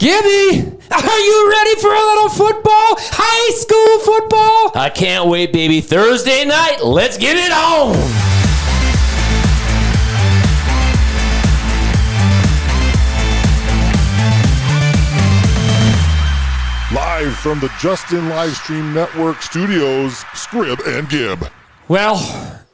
Gibby, are you ready for a little football? High school football? I can't wait, baby. Thursday night, let's get it on. Live from the Justin Livestream Network studios, Scrib and Gib. Well,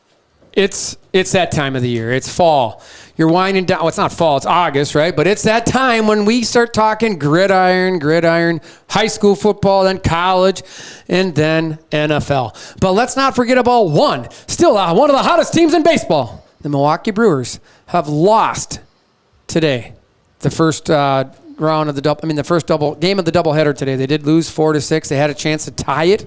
it's that time of the year. It's fall. You're winding down. Well, it's not fall. It's August, right? But it's that time when we start talking gridiron, high school football, then college, and then NFL. But let's not forget about one of the hottest teams in baseball. The Milwaukee Brewers have lost today. The first round of the first game of the doubleheader today. They did lose 4-6. They had a chance to tie it,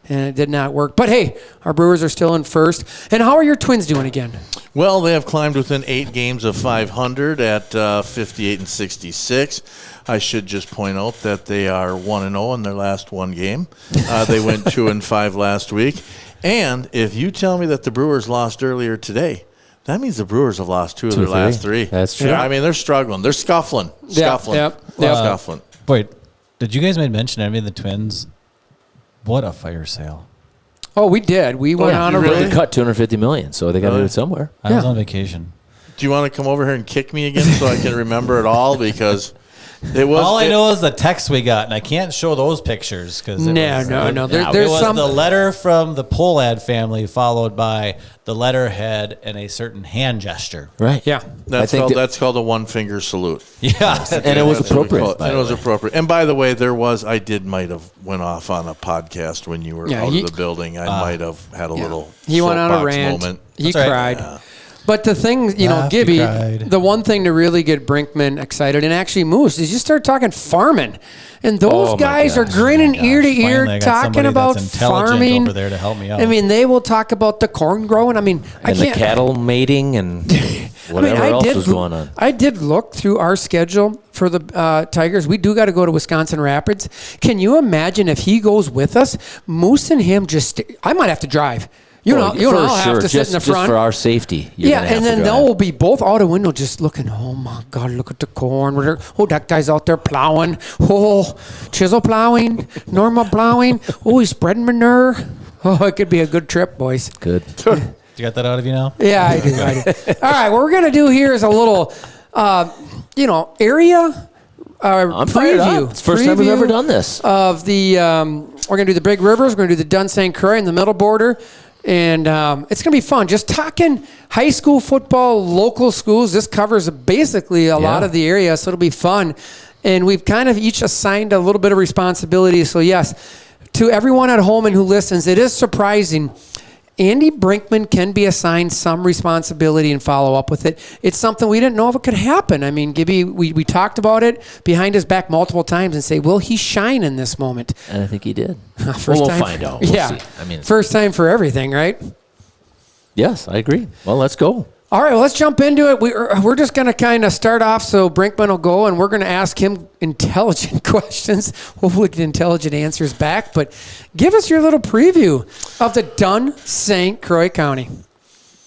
and it did not work. But hey, our Brewers are still in first. And how are your Twins doing again? Well, they have climbed within 8 games of 500 at 58-66. I should just point out that they are 1-0 in their last one game. They went 2-5 last week. And if you tell me that the Brewers lost earlier today, that means the Brewers have lost 2 of their last 3. That's true. Yeah, I mean, they're struggling. They're scuffling. Scuffling. Wait, did you guys mention any of the Twins? What a fire sale. Oh, we did. We went on a really cut $250 million, so they got to do it somewhere. I was on vacation. Do you want to come over here and kick me again so I can remember it all? Because it was. All I know is the text we got, and I can't show those pictures because no. There's the letter from the Polad family followed by the letterhead and a certain hand gesture. Right. Yeah. That's called a one-finger salute. Yeah. And it was appropriate. And it was appropriate. And by the way, might have went off on a podcast when you were out of the building. I might have had a little He went on a rant. Moment. He That's cried. Yeah. But the thing, Gibby, the one thing to really get Brinkman excited and actually Moose is you start talking farming. And those guys are grinning ear to ear talking about farming. Over there to help me out. I mean, they will talk about the corn growing. I mean, the cattle mating and whatever else was going on. I did look through our schedule for the Tigers. We do got to go to Wisconsin Rapids. Can you imagine if he goes with us? Moose and him I might have to drive. I'll have to sit in the front. Just for our safety. And then they'll be both out the window just looking, oh, my God, look at the corn. Oh, that guy's out there plowing. Oh, chisel plowing, normal plowing. Oh, he's spreading manure. Oh, it could be a good trip, boys. Good. You got that out of you now? Yeah, I do. All right, what we're going to do here is a little, area I'm fired up. It's the first time we've ever done this. Of the, we're going to do the Big Rivers. We're going to do the Dunn St. Croix in the middle border. And it's going to be fun. Just talking high school football, local schools. This covers basically a lot of the area, so it'll be fun. And we've kind of each assigned a little bit of responsibility. So, yes, to everyone at home and who listens, it is surprising. Andy Brinkman can be assigned some responsibility and follow up with it. It's something we didn't know if it could happen. I mean, Gibby, we talked about it behind his back multiple times and say, will he shine in this moment? And I think he did. We'll find out. We'll see. I mean, first time for everything, right? Yes, I agree. Well, let's go. All right, well, let's jump into it. We're just going to kind of start off so Brinkman will go, and we're going to ask him intelligent questions. Hopefully get intelligent answers back. But give us your little preview of the Dunn St. Croix County.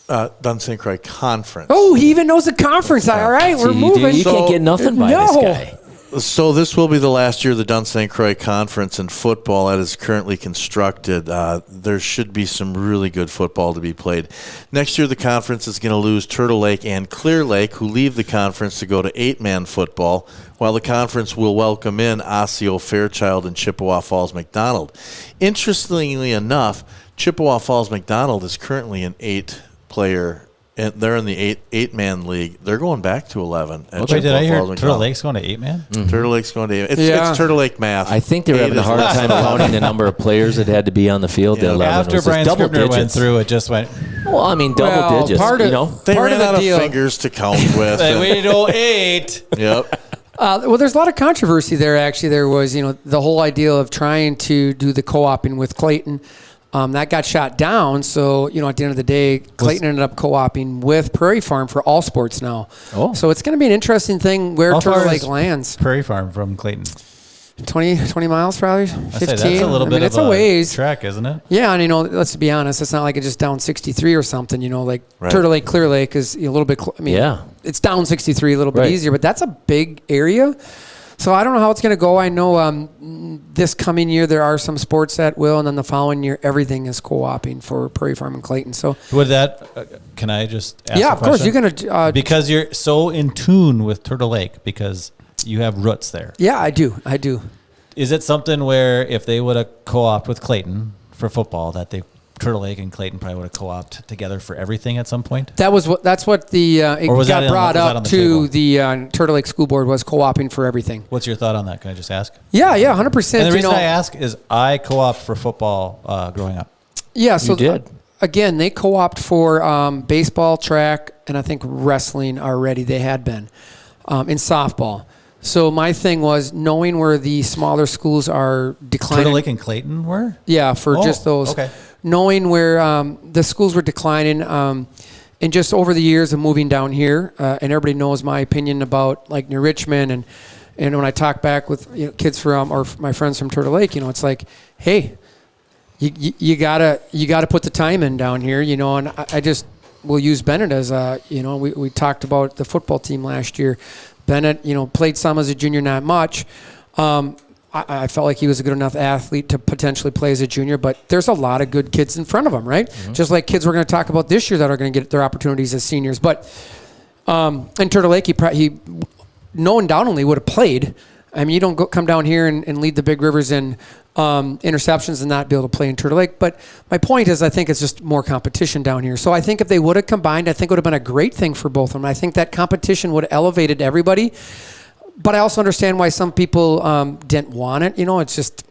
Dunn St. Croix Conference. Oh, he even knows the conference. All right, we're moving. You can't get nothing by this guy. So this will be the last year of the Dunn St. Croix Conference in football that is currently constructed. There should be some really good football to be played. Next year, the conference is going to lose Turtle Lake and Clear Lake, who leave the conference to go to 8-man football, while the conference will welcome in Osseo, Fairchild, and Chippewa Falls McDonald. Interestingly enough, Chippewa Falls McDonald is currently an 8-player. And they're in the 8-man league. They're going back to 11. Okay, did I hear Turtle Lake's going to 8-man? Mm-hmm. Turtle Lake's going to 8. It's Turtle Lake math. I think they're having a hard time counting the number of players that had to be on the field. Yeah. After Brian Scribner went through, it just went. Well, I mean, double digits. They ran out of fingers to count with. We know 8. Yep. Well, there's a lot of controversy there. Actually, there was the whole idea of trying to do the co-oping with Clayton. That got shot down, so, at the end of the day, Clayton ended up co-oping with Prairie Farm for all sports now. Oh. So it's going to be an interesting thing where Turtle Lake lands. Prairie Farm from Clayton? 20 miles probably, 15. That's a little bit of a ways. Track, isn't it? Yeah, and, let's be honest, it's not like it's just down 63 or something, right. Turtle Lake, Clear Lake is a little bit, it's down 63 a little bit easier, but that's a big area. So I don't know how it's going to go. I know this coming year there are some sports that will, and then the following year everything is co-oping for Prairie Farm and Clayton. So would that? Can I just ask yeah, a of course question? you're going to because you're so in tune with Turtle Lake because you have roots there. Yeah, I do. Is it something where if they would have co-opted with Clayton for football, that Turtle Lake and Clayton probably would have co-opted together for everything at some point? That's what the it got brought up to the Turtle Lake School Board was co-oping for everything. What's your thought on that? Can I just ask? Yeah, 100%. And the reason I ask is I co-opted for football growing up. Yeah, so you did. Again, they co-opt for baseball, track, and I think wrestling already. They had been in softball. So my thing was knowing where the smaller schools are declining. Turtle Lake and Clayton were? Yeah, for just those. Okay. Knowing where the schools were declining, and just over the years of moving down here, and everybody knows my opinion about like New Richmond, and when I talk back with kids from or my friends from Turtle Lake, it's like, hey, you gotta put the time in down here, and I just will use Bennett as we talked about the football team last year. Bennett, played some as a junior, not much. I felt like he was a good enough athlete to potentially play as a junior, but there's a lot of good kids in front of him, right? Mm-hmm. Just like kids we're going to talk about this year that are going to get their opportunities as seniors. But in Turtle Lake, he no undoubtedly would have played. I mean, you don't come down here and lead the Big Rivers in interceptions and not be able to play in Turtle Lake. But my point is I think it's just more competition down here. So I think if they would have combined, I think it would have been a great thing for both of them. I think that competition would have elevated everybody. But I also understand why some people didn't want it. It's just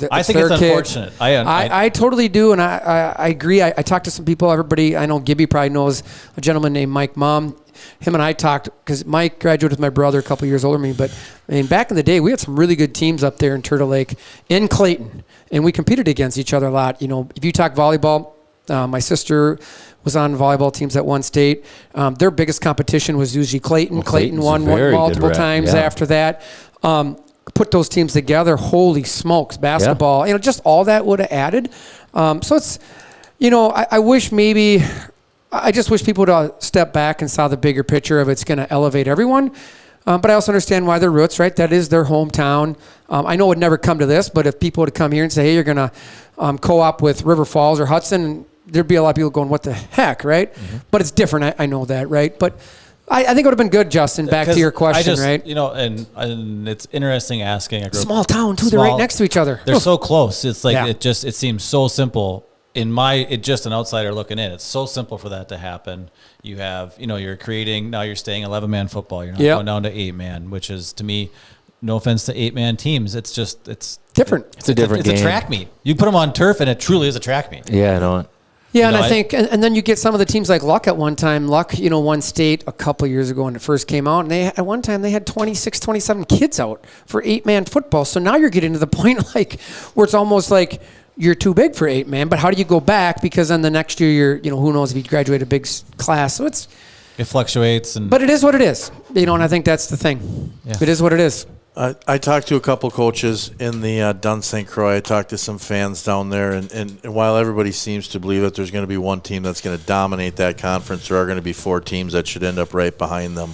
I think it's unfortunate. I totally do, and I agree. I talked to some people. Everybody, I know Gibby probably knows a gentleman named Mike Mom. Him and I talked because Mike graduated with my brother a couple years older than me. But I mean, back in the day, we had some really good teams up there in Turtle Lake, in Clayton, and we competed against each other a lot. If you talk volleyball, my sister was on volleyball teams at one state. Their biggest competition was usually Clayton. Well, Clayton won multiple times after that. Put those teams together, holy smokes, basketball. Just all that would have added. So it's, I wish maybe. I just wish people would step back and saw the bigger picture of it's going to elevate everyone. But I also understand why their roots, right? That is their hometown. I know it would never come to this, but if people would come here and say, hey, you're going to co-op with River Falls or Hudson, there'd be a lot of people going, what the heck, right? Mm-hmm. But it's different. I know that, right? But I think it would have been good, Justin, back to your question, right? And it's interesting asking. I grew small town, too. They're right next to each other. They're so close. It's like it seems so simple. Just an outsider looking in, it's so simple for that to happen. You have, you're creating, now you're staying 11-man football. You're not going down to 8-man, which is, to me, no offense to 8-man teams. It's different. It's a different game. It's a track meet. You put them on turf and it truly is a track meet. Yeah, I know it. Yeah, I think, and then you get some of the teams like Luck at one time. Luck, won state a couple of years ago when it first came out, and at one time they had 26, 27 kids out for 8-man football. So now you're getting to the point where it's almost like you're too big for 8-man, but how do you go back? Because then the next year who knows if you graduate a big class. So it fluctuates. But it is what it is, and I think that's the thing. Yeah. It is what it is. I talked to a couple coaches in the Dunn St. Croix. I talked to some fans down there, and while everybody seems to believe that there's going to be one team that's going to dominate that conference, there are going to be 4 teams that should end up right behind them.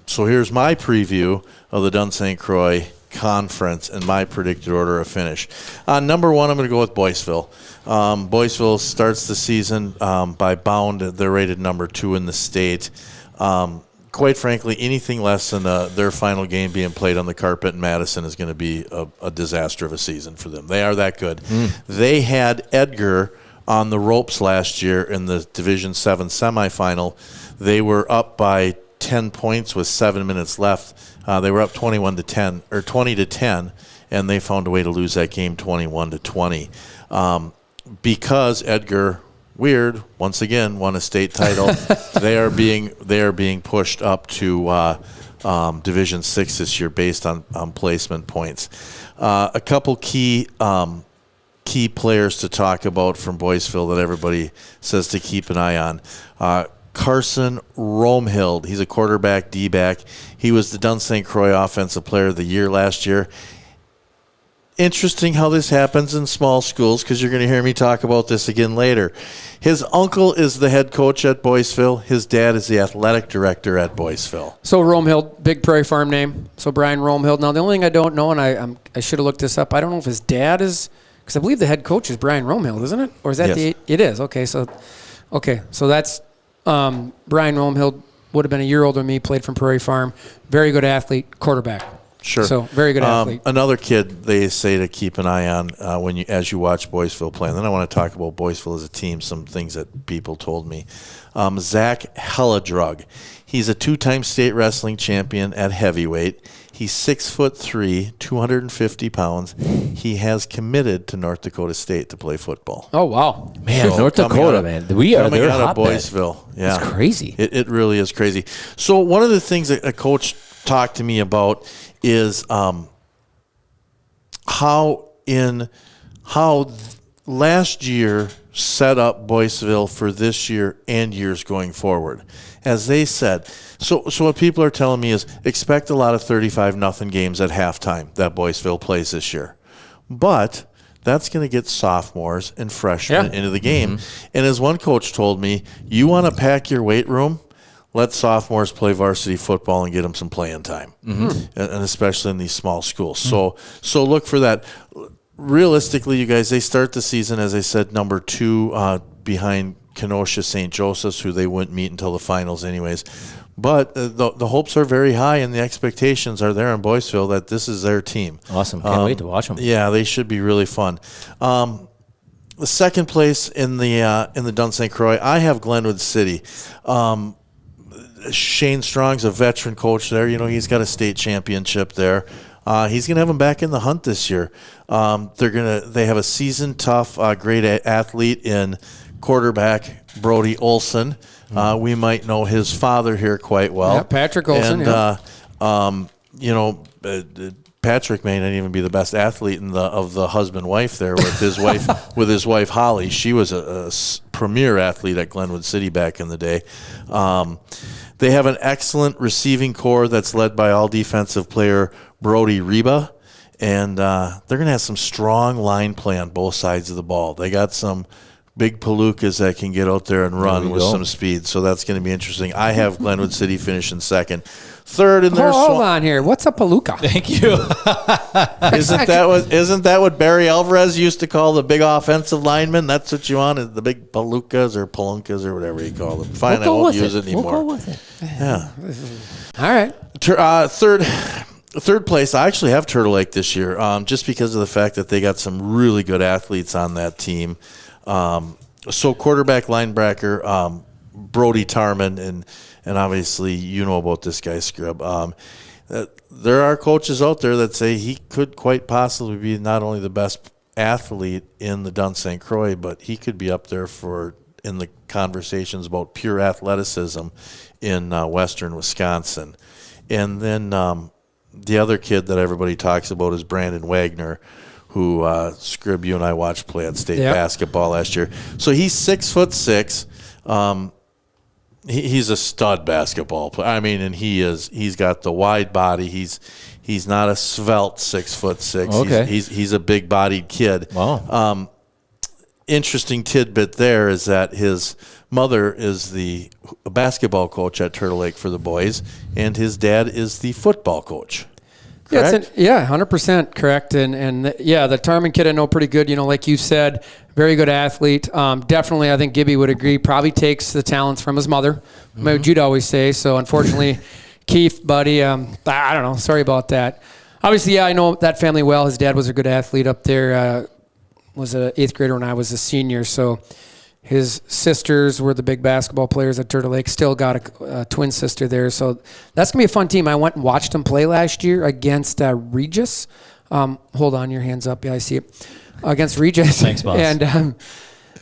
So here's my preview of the Dunn St. Croix conference and my predicted order of finish. Number 1, I'm going to go with Boyceville. Boyceville starts the season by bound. They're rated number 2 in the state. Quite frankly, anything less than their final game being played on the carpet in Madison is going to be a disaster of a season for them. They are that good. They had Edgar on the ropes last year in the Division 7 semifinal. They were up by 10 points with 7 minutes left. They were up 20-10, and they found a way to lose that game 21-20. Because Edgar, weird, once again won a state title. they are being pushed up to Division 6 this year based on placement points. A couple key players to talk about from Boyceville that everybody says to keep an eye on. Carson Romehild, he's a quarterback, D-back. He was the Dunn St. Croix Offensive Player of the Year last year. interesting how this happens in small schools, because you're going to hear me talk about this again later. His uncle is the head coach at Boyceville. His dad is the athletic director at Boyceville. So Romehill, big Prairie Farm name. So Brian Romehill. Now, the only thing I don't know, and I should have looked this up, I don't know if his dad is, because I believe the head coach is Brian Romehill, isn't it? Or is that Yes. it is. Okay, so that's Brian Romehill, would have been a year older than me, played from Prairie Farm. Very good athlete, quarterback. Sure. So very good athlete. Another kid they say to keep an eye on as you watch Boyceville play. And then I want to talk about Boyceville as a team, some things that people told me. Zach Helladrug. He's a 2-time state wrestling champion at heavyweight. He's 6'3", 250 pounds. He has committed to North Dakota State to play football. Oh, wow. Man, So North Dakota, man. We are coming their out of hotbed. Boyceville. Yeah. It's crazy. It really is crazy. So one of the things that a coach talked to me about is how last year set up Boyceville for this year and years going forward. As they said, so what people are telling me is expect a lot of 35-0 games at halftime that Boyceville plays this year. But that's going to get sophomores and freshmen into the game. Mm-hmm. And as one coach told me, you want to pack your weight room, let sophomores play varsity football and get them some playing time, and especially in these small schools. So look for that. Realistically, you guys, they start the season, as I said, number 2 behind Kenosha St. Joseph's, who they wouldn't meet until the finals anyways. But the hopes are very high, and the expectations are there in Boyceville that this is their team. Awesome. Can't wait to watch them. Yeah, they should be really fun. The second place in the Dunn St. Croix, I have Glenwood City. Shane Strong's a veteran coach there. You know, he's got a state championship there. He's going to have them back in the hunt this year. They have a seasoned, tough, great athlete in quarterback Brody Olson. We might know his father here quite well. Yeah, Patrick Olson. Patrick may not even be the best athlete of the husband-wife there with his wife Holly. She was a premier athlete at Glenwood City back in the day. They have an excellent receiving core that's led by all-defensive player Brody Reba, and they're going to have some strong line play on both sides of the ball. They got some big palookas that can get out there and run with some speed, so that's going to be interesting. I have Glenwood City finishing second. Third in their hold on here. What's a palooka? Thank you. Isn't that what Barry Alvarez used to call the big offensive linemen? That's what you want, is the big palookas or palunkas or whatever you call them. Fine, I won't use it anymore. We'll go with it. Yeah. All right. Third place, I actually have Turtle Lake this year, just because of the fact that they got some really good athletes on that team. So quarterback, linebacker, Brody Tarman, and obviously you know about this guy, Scrib. There are coaches out there that say he could quite possibly be not only the best athlete in the Dunn St. Croix, but he could be up there in the conversations about pure athleticism in western Wisconsin. And then the other kid that everybody talks about is Brandon Wagner, who Scrib, you and I watched play at state basketball last year. So he's 6'6". He's a stud basketball player. I mean, and he's got the wide body. He's not a svelte 6'6". Okay. He's a big bodied kid. Wow. Interesting tidbit there is that his mother is the basketball coach at Turtle Lake for the boys, and his dad is the football coach. Correct? 100% correct. And the Tarman kid I know pretty good. You know, like you said, very good athlete. Definitely, I think Gibby would agree, probably takes the talents from his mother. Mm-hmm. You'd always say. So, unfortunately, Keith, buddy, I don't know. Sorry about that. Obviously, I know that family well. His dad was a good athlete up there. Was an 8th grader when I was a senior. So his sisters were the big basketball players at Turtle Lake. Still got a twin sister there. So that's going to be a fun team. I went and watched them play last year against Regis. Hold on, your hand's up. Yeah, I see it. Against Regis. Thanks, boss. And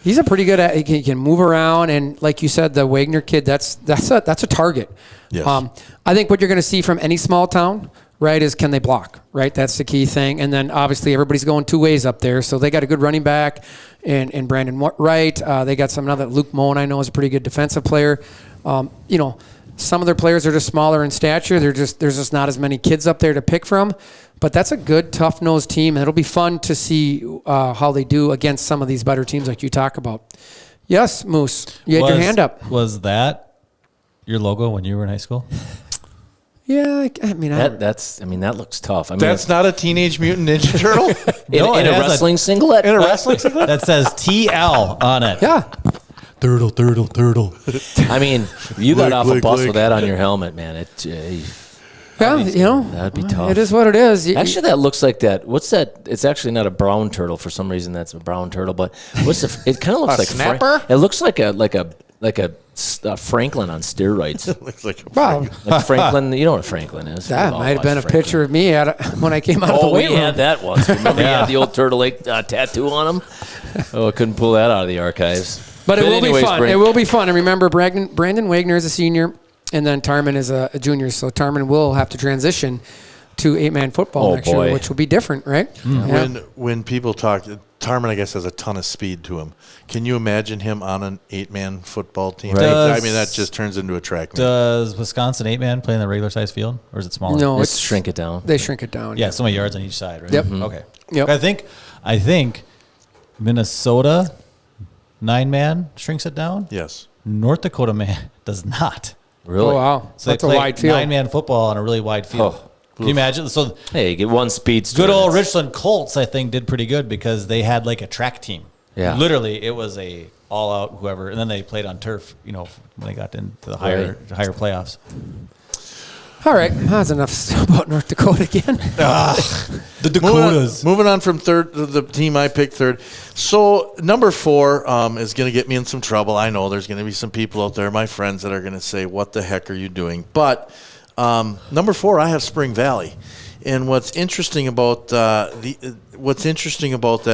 he's a pretty good. He can move around. And like you said, the Wagner kid, that's a target. Yes. I think what you're going to see from any small town, right, is can they block, right? That's the key thing. And then obviously everybody's going two ways up there. So they got a good running back in Brandon Wright. They got another Luke Moen, I know, is a pretty good defensive player. Some of their players are just smaller in stature. There's just not as many kids up there to pick from. But that's a good, tough-nosed team, and it'll be fun to see how they do against some of these better teams like you talk about. Yes, Moose, you had your hand up. Was that your logo when you were in high school? Yeah, I mean, that looks tough. I mean, That's not a Teenage Mutant Ninja Turtle? in a wrestling singlet? In a wrestling singlet? That says TL on it. Yeah. Turtle. I mean, you got off a Lick, bus lick. with that on your helmet, man. Yeah, That'd be tough. It is what it is. Actually, that looks like that. What's that? It's actually not a brown turtle. For some reason, that's a brown turtle. But it kind of looks like snapper? It looks like a Franklin on steroids. Looks like a Wow. Like Franklin, you know what Franklin is? That We've all might have watched been a Franklin. picture of me when I came out of the Oh, we weight room. had that once. Remember, he had the old Turtle Lake tattoo on him. Oh, I couldn't pull that out of the archives. But it will anyways, be fun. Brink, It will be fun. And remember, Brandon Wagner is a senior, and then Tarman is a junior. So Tarman will have to transition to 8-man football next year, which will be different, right? Yeah. When people talk, Tarman, I guess, has a ton of speed to him. Can you imagine him on an 8-man football team? Right. I mean, that just turns into a track meet. Does Wisconsin 8-man play in the regular size field, or is it smaller? No, let's shrink it down. They shrink it down. Yeah, so many yards on each side, right? Yep. Okay. Yep. I think Minnesota 9-man shrinks it down. Yes. North Dakota man does not. Really? Oh, wow. So That's they a play wide field. 9-man football on a really wide field. Oh. Can you imagine? So Hey, you get one speedster. good old Richland Colts, I think, did pretty good because they had like a track team. Yeah. Literally, it was a all-out whoever, and then they played on turf. When they got into the higher playoffs. All right. That's enough about North Dakota again. The Dakotas. Moving on from third, the team I picked third. So number 4 is going to get me in some trouble. I know there's going to be some people out there, my friends, that are going to say, "What the heck are you doing?" But number 4, I have Spring Valley, and what's interesting about that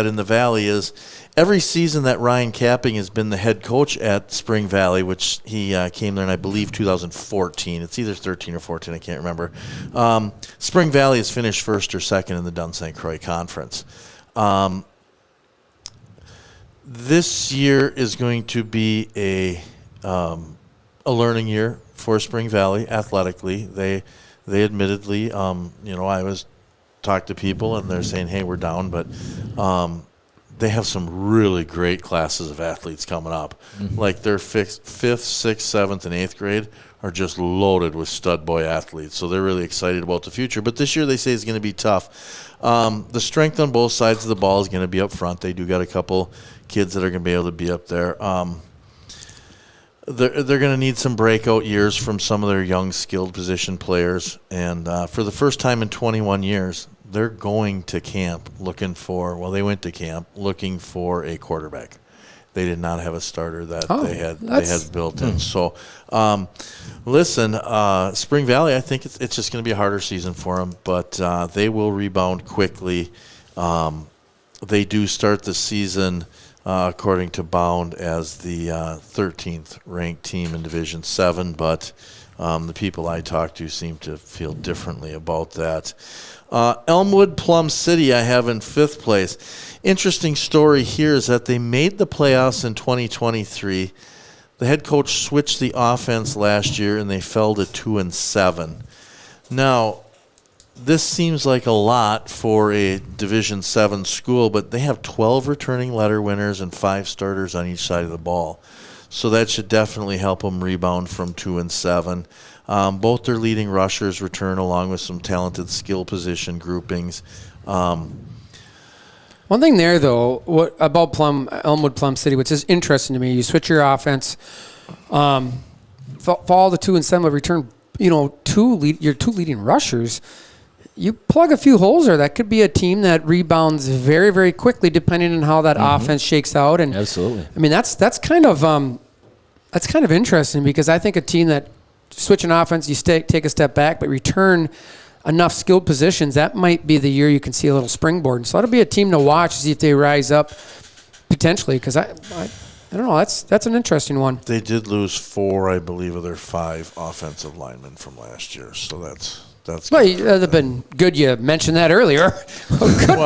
in the Valley is every season that Ryan Capping has been the head coach at Spring Valley, which he came there in, I believe, 2014. It's either 13 or 14, I can't remember. Spring Valley has finished first or second in the Dunn St. Croix Conference. This year is going to be a learning year for Spring Valley athletically. They admittedly, I was talk to people and they're saying, "Hey, we're down," but they have some really great classes of athletes coming up. Mm-hmm. Like their 5th, 6th, 7th, and 8th grade are just loaded with stud boy athletes. So they're really excited about the future. But this year they say it's going to be tough. The strength on both sides of the ball is going to be up front. They do got a couple kids that are going to be able to be up there. They're going to need some breakout years from some of their young, skilled position players. And for the first time in 21 years, they're going to camp looking for a quarterback. They did not have a starter that they had built in. So, Spring Valley, I think it's just going to be a harder season for them, but they will rebound quickly. They do start the season, according to Bound, as the 13th ranked team in Division 7, but the people I talked to seem to feel differently about that. Elmwood Plum City I have in 5th place. Interesting story here is that they made the playoffs in 2023. The head coach switched the offense last year, and they fell to 2-7. Now, this seems like a lot for a Division 7 school, but they have 12 returning letter winners and 5 starters on each side of the ball. So that should definitely help them rebound from 2-7. Both their leading rushers return, along with some talented skill position groupings. One thing there, though, what about Elmwood Plum City, which is interesting to me, you switch your offense, fall to 2-7, but return, your 2 leading rushers. You plug a few holes there. That could be a team that rebounds very, very quickly, depending on how that offense shakes out. And absolutely, I mean that's kind of interesting, because I think a team that switch an offense, you take a step back, but return enough skilled positions, that might be the year you can see a little springboard. So that'll be a team to watch, see if they rise up potentially, because I don't know. That's an interesting one. They did lose 4, I believe, of their 5 offensive linemen from last year, so that's. Well, they've been good. You mentioned that earlier. Good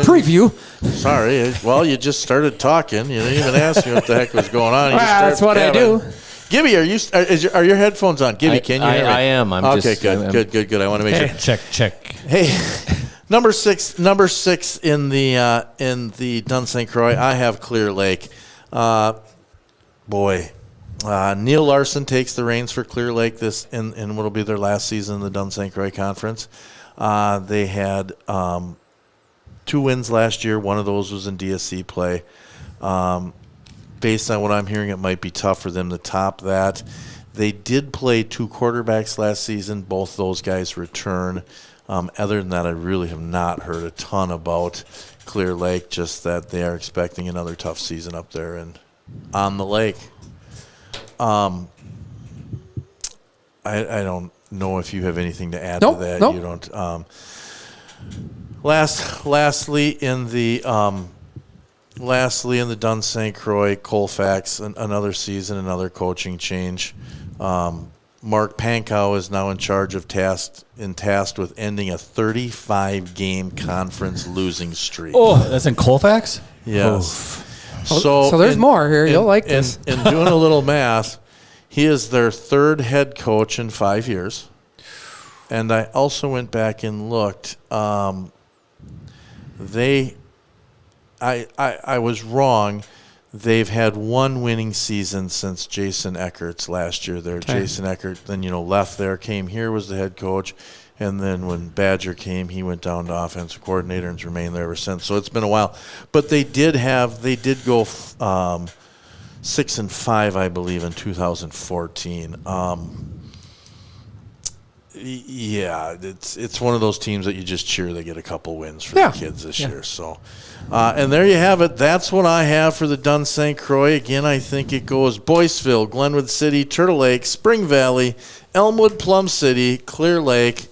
preview. Sorry. Well, you just started talking. You didn't even ask me what the heck was going on. That's what I do. Gibby, are your headphones on? Gibby, can you hear me? I am. Okay, good. I want to make sure. Check. Hey, Number six in the Dunn St. Croix, I have Clear Lake. Neil Larson takes the reins for Clear Lake this in what will be their last season in the Dunn St. Croix Conference. They had 2 wins last year. One of those was in DSC play. Based on what I'm hearing, it might be tough for them to top that. They did play 2 quarterbacks last season. Both those guys return. Other than that, I really have not heard a ton about Clear Lake, just that they are expecting another tough season up there and on the lake. I don't know if you have anything to add to that. Nope. You don't. Lastly in the Dunn St. Croix Colfax, another season, another coaching change. Mark Pankow is now in charge of tasked with ending a 35-game conference losing streak. Oh, that's in Colfax? Yes. So there's more here. You'll like this. In doing a little math, he is their 3rd head coach in 5 years. And I also went back and looked. I was wrong. They've had 1 winning season since Jason Eckert's last year there. Okay. Jason Eckert then, left there, came here, was the head coach. And then when Badger came, he went down to offensive coordinator and has remained there ever since. So it's been a while. But they did go 6-5, I believe, in 2014. It's one of those teams that you just cheer they get a couple wins for the kids this year. So, and there you have it. That's what I have for the Dunn St. Croix. Again, I think it goes Boyceville, Glenwood City, Turtle Lake, Spring Valley, Elmwood, Plum City, Clear Lake,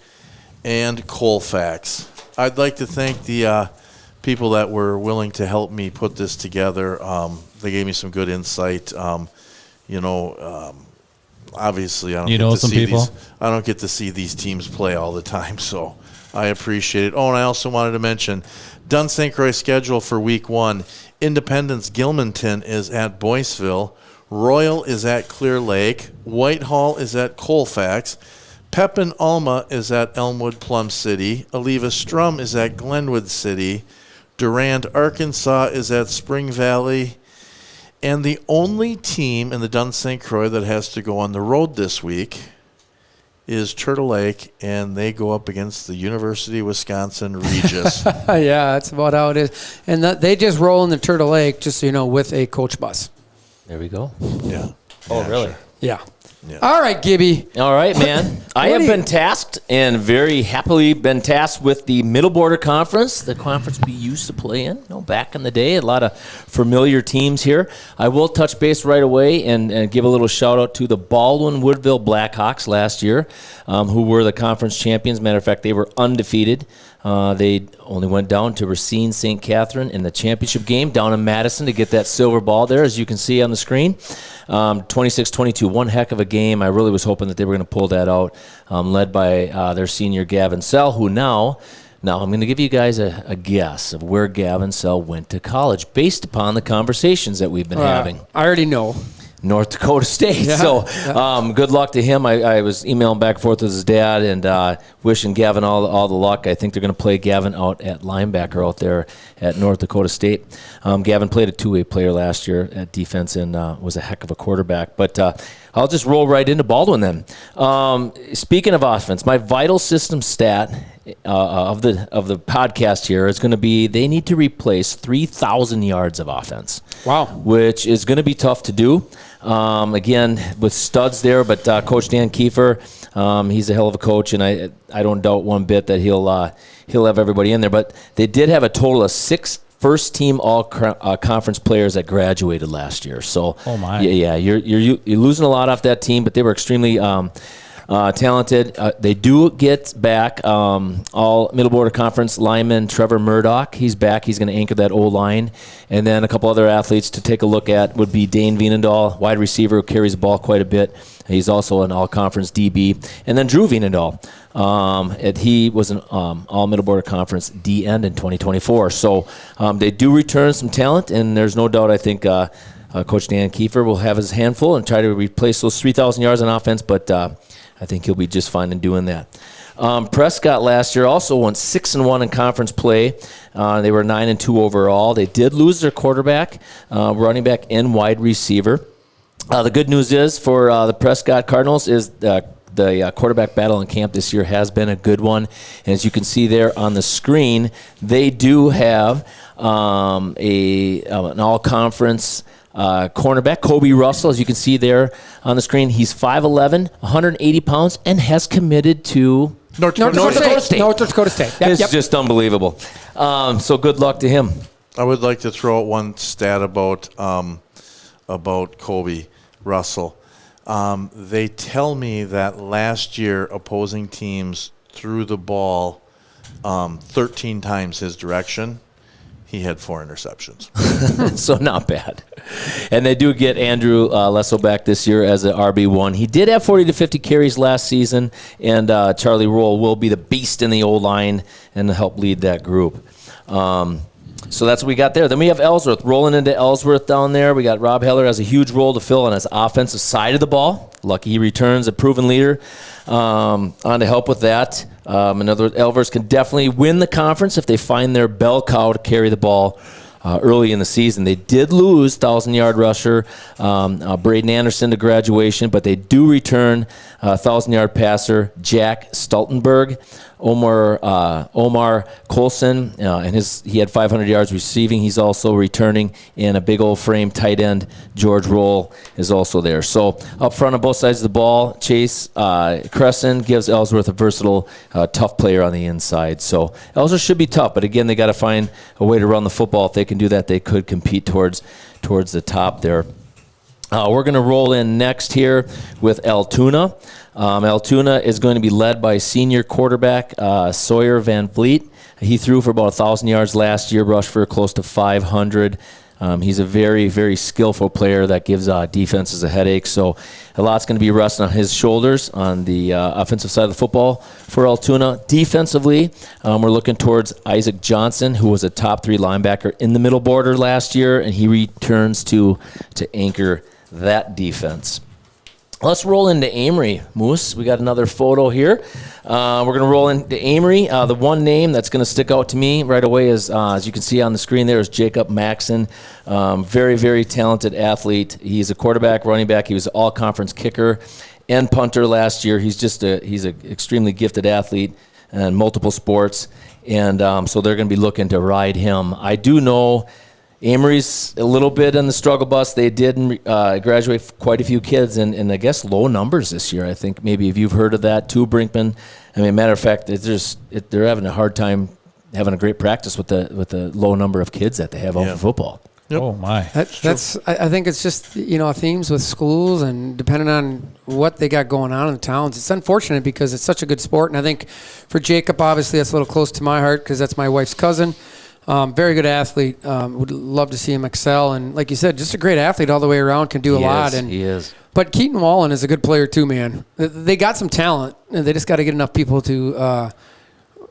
and Colfax. I'd like to thank the people that were willing to help me put this together. They gave me some good insight. Obviously, I don't get to see these teams play all the time, so I appreciate it. Oh, and I also wanted to mention Dunn St. Croix schedule for week 1. Independence Gilmanton is at Boyceville. Royal is at Clear Lake. Whitehall is at Colfax. Pepin Alma is at Elmwood Plum City. Oliva Strum is at Glenwood City. Durand, Arkansas is at Spring Valley. And the only team in the Dunn St. Croix that has to go on the road this week is Turtle Lake, and they go up against the University of Wisconsin Regis. Yeah, that's about how it is. And they just roll into Turtle Lake, just so you know, with a coach bus. There we go. Yeah. Oh, really? Sure. Yeah. All right, Gibby. All right, man. I have been tasked and very happily been tasked with the Middle Border Conference, the conference we used to play in, back in the day. A lot of familiar teams here. I will touch base right away and give a little shout out to the Baldwin Woodville Blackhawks last year, who were the conference champions. Matter of fact, they were undefeated. They only went down to Racine St. Catherine in the championship game down in Madison to get that silver ball there, as you can see on the screen. 26-22, one heck of a game. I really was hoping that they were going to pull that out, led by their senior Gavin Sell, who now I'm going to give you guys a guess of where Gavin Sell went to college based upon the conversations that we've been having. I already know. North Dakota State. Yeah, so good luck to him. I was emailing back and forth with his dad and wishing Gavin all the luck. I think they're going to play Gavin out at linebacker out there at North Dakota State. Gavin played a two-way player last year at defense and was a heck of a quarterback. But I'll just roll right into Baldwin then. Speaking of offense, my vital system stat of the podcast here is going to be they need to replace 3,000 yards of offense. Wow. Which is going to be tough to do. Again, with studs there, but Coach Dan Kiefer, he's a hell of a coach, and I don't doubt one bit that he'll have everybody in there. But they did have a total of 6 first-team all-conference players that graduated last year. So, oh my, you're losing a lot off that team, but they were extremely talented. They do get back all Middle Border Conference lineman Trevor Murdoch. He's back. He's going to anchor that O-line. And then a couple other athletes to take a look at would be Dane Vienendahl, wide receiver who carries the ball quite a bit. He's also an all-conference DB. And then Drew Vienendahl. He was an all-Middle Border Conference D-end in 2024. So they do return some talent, and there's no doubt I think Coach Dan Kiefer will have his handful and try to replace those 3,000 yards on offense, but I think he'll be just fine in doing that. Prescott last year also went 6-1 in conference play. They were 9-2 overall. They did lose their quarterback, running back, and wide receiver. The good news is for the Prescott Cardinals is the quarterback battle in camp this year has been a good one. And as you can see there on the screen, they do have an all-conference cornerback, Kobe Russell, as you can see there on the screen. He's 5'11", 180 pounds, and has committed to North Dakota State. North Dakota State. This is just unbelievable. So good luck to him. I would like to throw out one stat about Kobe Russell. They tell me that last year opposing teams threw the ball 13 times his direction. He had 4 interceptions. So not bad. And they do get Andrew Lesso back this year as an RB1. He did have 40 to 50 carries last season, and Charlie Roll will be the beast in the O-line and help lead that group. So that's what we got there. Then we have Ellsworth rolling into Ellsworth down there. We got Rob Heller has a huge role to fill on his offensive side of the ball. Lucky he returns, a proven leader on to help with that. In other words, Ellsworth can definitely win the conference if they find their bell cow to carry the ball early in the season. They did lose 1,000-yard rusher Braden Anderson to graduation, but they do return 1,000-yard passer Jack Stultenberg. Omar Colson, and he had 500 yards receiving. He's also returning, and a big old frame tight end, George Roll, is also there. So up front on both sides of the ball, Chase Crescent gives Ellsworth a versatile, tough player on the inside. So Ellsworth should be tough, but again, they got to find a way to run the football. If they can do that, they could compete towards the top there. We're going to roll in next here with Altoona. Altoona is going to be led by senior quarterback Sawyer Van Vliet. He threw for about 1,000 yards last year, rushed for close to 500. He's a very, very skillful player that gives defenses a headache. So a lot's going to be resting on his shoulders on the offensive side of the football for Altoona. Defensively, we're looking towards Isaac Johnson, who was a top 3 linebacker in the middle border last year, and he returns to anchor that defense. Let's roll into Amory, Moose. We got another photo here. We're going to roll into Amory. The one name that's going to stick out to me right away is, as you can see on the screen there, is Jacob Maxson. Very, very talented athlete. He's a quarterback, running back. He was an all-conference kicker and punter last year. He's an extremely gifted athlete in multiple sports, and so they're going to be looking to ride him. I do know Amory's a little bit in the struggle bus. They did graduate quite a few kids, and I guess low numbers this year. I think maybe if you've heard of that too, Brinkman. I mean, matter of fact, they're having a hard time having a great practice with the low number of kids that they have out for football. Yep. Oh my! That's I think it's just themes with schools, and depending on what they got going on in the towns, it's unfortunate because it's such a good sport, and I think for Jacob, obviously, that's a little close to my heart because that's my wife's cousin. Very good athlete. Would love to see him excel. And like you said, just a great athlete all the way around, can do a lot. He is. But Keaton Wallen is a good player too, man. They got some talent. They just got to get enough people to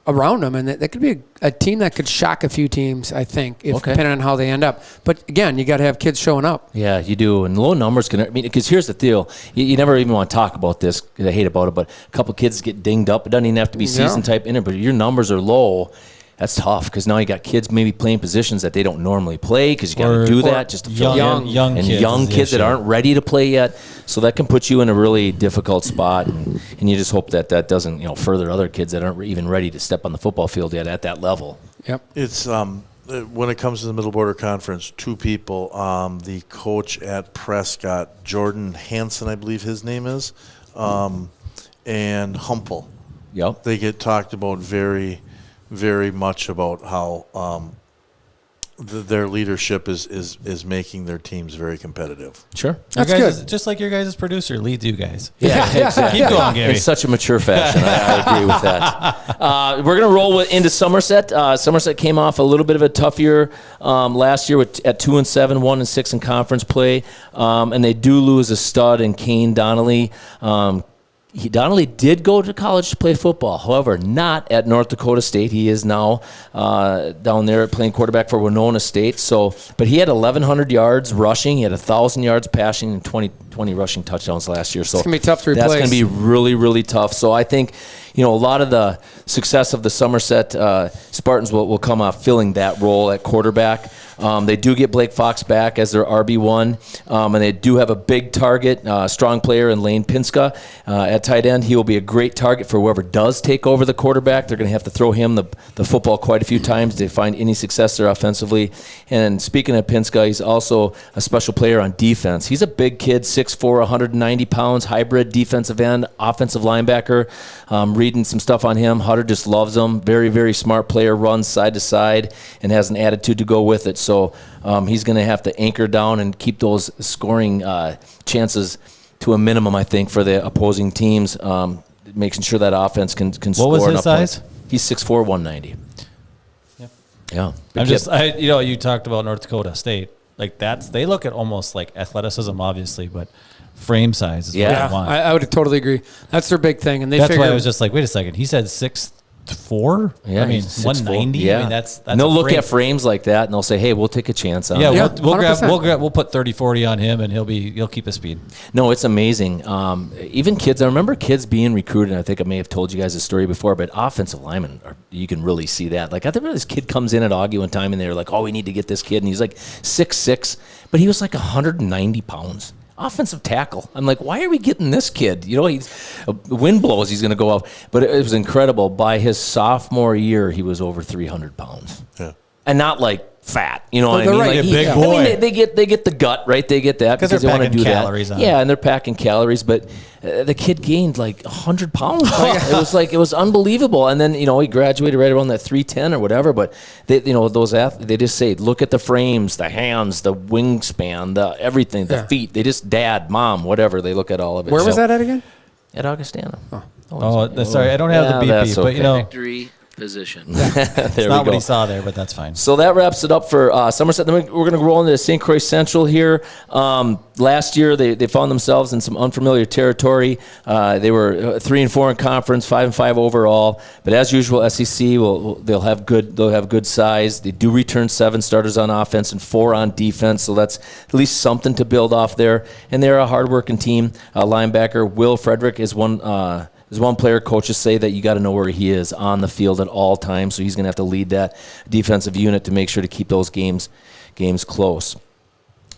around them. And that could be a team that could shock a few teams, I think, depending on how they end up. But again, you got to have kids showing up. Yeah, you do. And low numbers because here's the deal. You never even want to talk about this because I hate about it, but a couple kids get dinged up. It doesn't even have to be season type in it, but your numbers are low. That's tough because now you got kids maybe playing positions that they don't normally play because you got to do that just to fill young kids that aren't ready to play yet. So that can put you in a really difficult spot, and you just hope that doesn't further other kids that aren't even ready to step on the football field yet at that level. Yep. It's when it comes to the Middle Border Conference, 2 people. The coach at Prescott, Jordan Hansen, I believe his name is, and Humpel. Yep. They get talked about very much about how their leadership is making their teams very competitive. Sure. That's good. Just like your guys' producer leads you guys. Yeah, exactly. Keep going, Gary. In such a mature fashion. I agree with that. We're going to roll into Somerset. Somerset came off a little bit of a tough year last year at 2-7, 1-6 in conference play, and they do lose a stud in Kane Donnelly. Donnelly did go to college to play football. However, not at North Dakota State. He is now down there playing quarterback for Winona State. But he had 1,100 yards rushing. He had 1,000 yards passing and 20 rushing touchdowns last year. So it's going to be tough to replace. That's going to be really, really tough. So I think, a lot of the success of the Somerset Spartans will come off filling that role at quarterback. They do get Blake Fox back as their RB1, and they do have a big target, strong player in Lane Pinska at tight end. He will be a great target for whoever does take over the quarterback. They're going to have to throw him the football quite a few times to find any success there offensively. And speaking of Pinska, he's also a special player on defense. He's a big kid, 6'4", 190 pounds, hybrid defensive end, offensive linebacker. Reading some stuff on him. Hutter just loves him. Very, very smart player, runs side to side, and has an attitude to go with it. So he's going to have to anchor down and keep those scoring chances to a minimum, I think, for the opposing teams, making sure that offense can score. What was his size? He's 6'4", 190. Yeah. You talked about North Dakota State. Like they look at almost like athleticism, obviously, but frame size is what I want. I would totally agree. That's their big thing, and that's why I was just like, wait a second. He said 6'4". Yeah, I mean 190. Yeah. I mean that's and they'll look at frames like that, and they'll say, hey, we'll take a chance on it. Yeah, we'll put 30-40 on him, and he'll keep his speed. No, it's amazing. Even kids, I remember kids being recruited, and I think I may have told you guys this story before, but offensive linemen, you can really see that. Like, I remember this kid comes in at Augie one time, and they're like, oh, we need to get this kid, and he's like 6'6", but he was like 190 pounds. Offensive tackle. I'm like, why are we getting this kid? He's wind blows, he's going to go up. But it was incredible. By his sophomore year, he was over 300 pounds. Yeah. And not like fat. You know what I mean? Right. Like Big boy. I mean, they get the gut, right? They get that because they want to do calories that. on Yeah, and they're packing calories. But the kid gained like 100 pounds. It was unbelievable. And then he graduated right around that 310 or whatever. But those athletes, they just say, look at the frames, the hands, the wingspan, the everything, the feet. They just dad, mom, whatever. They look at all of it. Where was that at again? At Augustana. Sorry, I don't have the BP, but victory position. It's not what he saw there, but that's fine. So that wraps it up for Somerset. Then we're going to roll into St. Croix Central here. Last year, they found themselves in some unfamiliar territory. They were 3-4 in conference, 5-5 overall. But as usual, SEC they'll have good size. They do return 7 starters on offense and 4 on defense. So that's at least something to build off there. And they're a hardworking team. Linebacker Will Frederick is one. There's one player coaches say that you got to know where he is on the field at all times, so he's going to have to lead that defensive unit to make sure to keep those games close.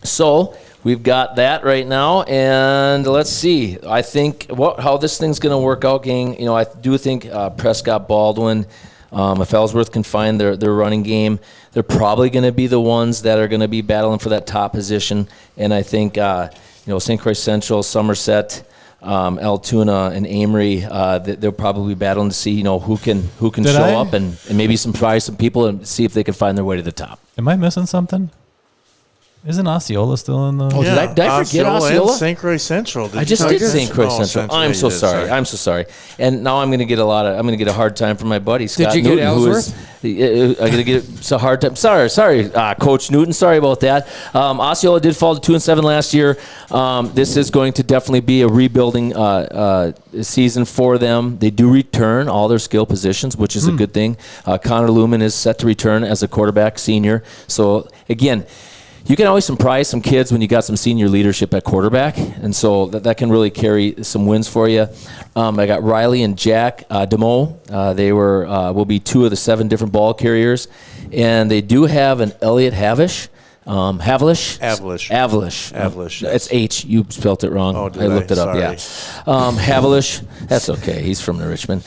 So we've got that right now, and let's see. I think how this thing's going to work out, gang. I do think Prescott, Baldwin, if Ellsworth can find their running game, they're probably going to be the ones that are going to be battling for that top position. And I think St. Croix Central, Somerset, Altoona and Amory, they'll probably be battling to see who can show up and maybe surprise some people and see if they can find their way to the top. Am I missing something? Isn't Osceola still in the? Oh, did I forget Osceola? And St. Croix Central. I just did St. Croix Central. I'm so sorry. I'm so sorry. And now I'm going to get a hard time from my buddy Scott Newton. Did you get Ellsworth? I'm going to get a hard time. Sorry, Coach Newton. Sorry about that. Osceola did fall to 2-7 last year. This is going to definitely be a rebuilding season for them. They do return all their skill positions, which is a good thing. Connor Lumen is set to return as a quarterback senior. So again, you can always surprise some kids when you got some senior leadership at quarterback, and so that can really carry some wins for you. I got Riley and Jack DeMoe. They will be 2 of the 7 different ball carriers, and they do have an Elliot Havlish. Avlish. It's H. You spelt it wrong. Oh, did I looked it up. Sorry. Yeah. Havlish. That's okay. He's from the Richmond.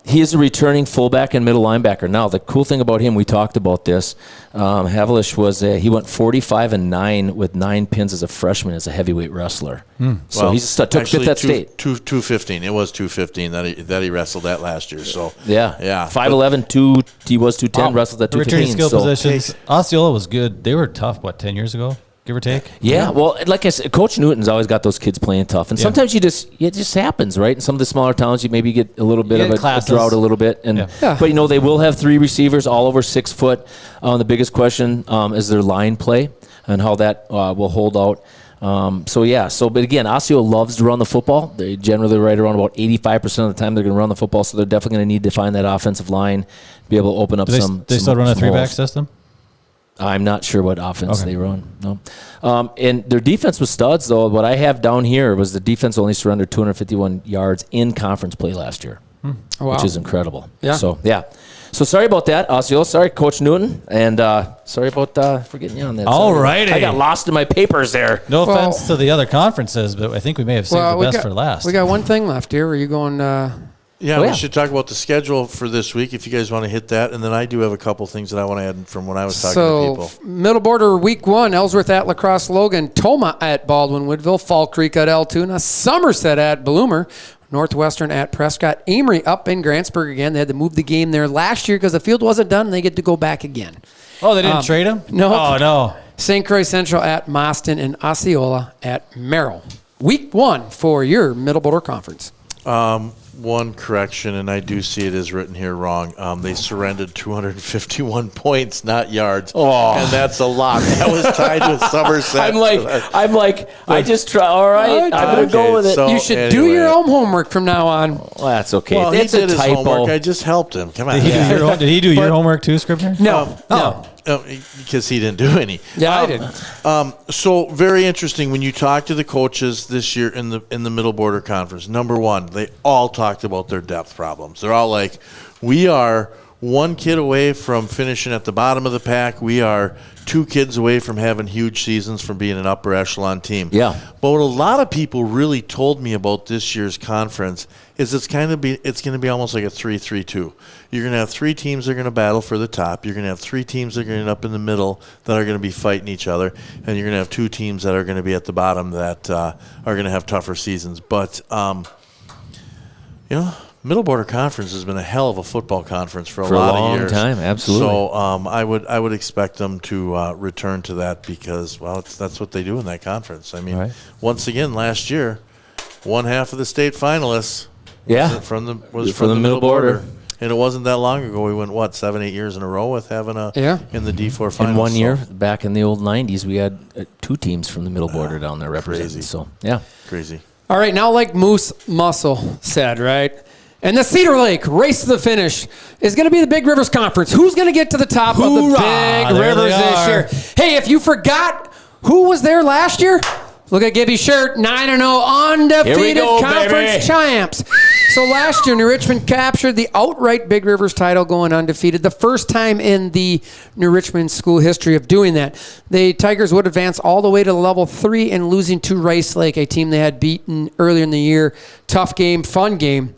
He is a returning fullback and middle linebacker. Now, the cool thing about him, we talked about this. Havlish he went 45-9 with 9 pins as a freshman as a heavyweight wrestler. So he took fifth at state. 215. It was 215 that he wrestled that last year. So yeah. 5'11", he was 210. Wrestled at 215. Returning skill positions. Osceola was good. They were tough. 10 years ago, give or take? Yeah. Well, like I said, Coach Newton's always got those kids playing tough, and sometimes it just happens, right? In some of the smaller towns, you maybe get a little bit of a drought, a little bit, but they will have 3 receivers, all over 6 foot. The biggest question is their line play and how that will hold out. But again, Osseo loves to run the football. They generally right around about 85% of the time they're going to run the football, so they're definitely going to need to find that offensive line, be able to open up some. They still run a 3-back holes. system? I'm not sure what offense they run. No, and their defense was studs, though. What I have down here was the defense only surrendered 251 yards in conference play last year, which is incredible. Yeah. So sorry about that, Osseo. Sorry, Coach Newton, and sorry about forgetting you on that. All righty. I got lost in my papers there. No offense to the other conferences, but I think we may have saved the best for last. We got one thing left here. Are you going? We should talk about the schedule for this week if you guys want to hit that. And then I do have a couple things that I want to add from when I was talking to people. Middle Border Week 1, Ellsworth at La Crosse Logan, Toma at Baldwin Woodville, Fall Creek at Altoona, Somerset at Bloomer, Northwestern at Prescott, Amory up in Grantsburg again. They had to move the game there last year because the field wasn't done, and they get to go back again. Oh, they didn't trade him? No. Oh, no. St. Croix Central at Moston and Osceola at Merrill. Week 1 for your Middle Border Conference. One correction, and I do see it is written here wrong. They surrendered 251 points, not yards. And that's a lot. That was tied with Somerset. I'm like, I just try. All right, I'm going to go with it. So you should do your own homework from now on. Well, that's okay. Well, it's he did a his typo. homework. I just helped him. Come on. Did he do your homework too, Scribner? No. Because he didn't do any. Yeah, I didn't. So very interesting when you talk to the coaches this year in the Middle Border Conference. Number one, they all talked about their depth problems. They're all like, we are one kid away from finishing at the bottom of the pack. We are 2 kids away from having huge seasons from being an upper echelon team. Yeah. But what a lot of people really told me about this year's conference is it's going to be almost like a 3-3-2. You're going to have 3 teams that are going to battle for the top. You're going to have 3 teams that are going to end up in the middle that are going to be fighting each other, and you're going to have 2 teams that are going to be at the bottom that are going to have tougher seasons. But Middle Border Conference has been a hell of a football conference for a lot of years. For a long time, absolutely. So I would expect them to return to that because, that's what they do in that conference. I mean, once again, last year, one half of the state finalists was from the Middle Border. And it wasn't that long ago. We went, 7-8 years in a row with having in the D4 finals. In 1 year, back in the old 90s, we had 2 teams from the Middle Border down there representing. Crazy. So, yeah. Crazy. All right, now like Moose Muscle said, right? And the Cedar Lake race to the finish is going to be the Big Rivers Conference. Who's going to get to the top of the Big Rivers this year? Hey, if you forgot who was there last year, look at Gibby's shirt, 9-0, undefeated conference champs. So last year, New Richmond captured the outright Big Rivers title going undefeated, the first time in the New Richmond school history of doing that. The Tigers would advance all the way to level 3 and losing to Rice Lake, a team they had beaten earlier in the year. Tough game, fun game.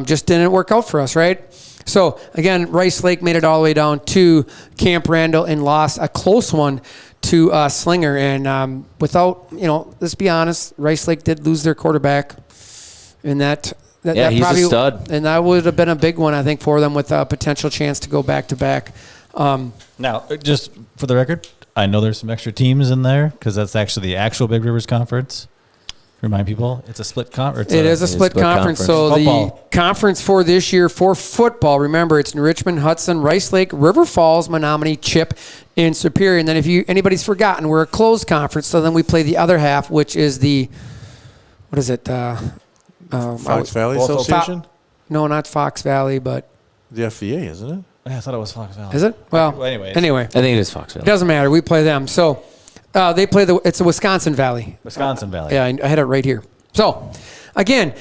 Just didn't work out for us, right? So, again, Rice Lake made it all the way down to Camp Randall and lost a close one to Slinger. And without, let's be honest, Rice Lake did lose their quarterback. And that he's probably, a stud. And that would have been a big one, I think, for them with a potential chance to go back-to-back. Now, just for the record, I know there's some extra teams in there because that's actually the actual Big Rivers Conference. Remind people, it's a split conference. It is a split conference. So the conference for this year for football, remember, it's New Richmond, Hudson, Rice Lake, River Falls, Menominee, Chip, and Superior. And then if anybody's forgotten, we're a closed conference. So then we play the other half, which is Fox Valley Association? No, not Fox Valley, but the FVA, isn't it? I thought it was Fox Valley. Is it? Well, anyway. I think it is Fox Valley. It doesn't matter. We play them. So they play it's the Wisconsin Valley. Wisconsin Valley. Yeah, I had it right here. So, again,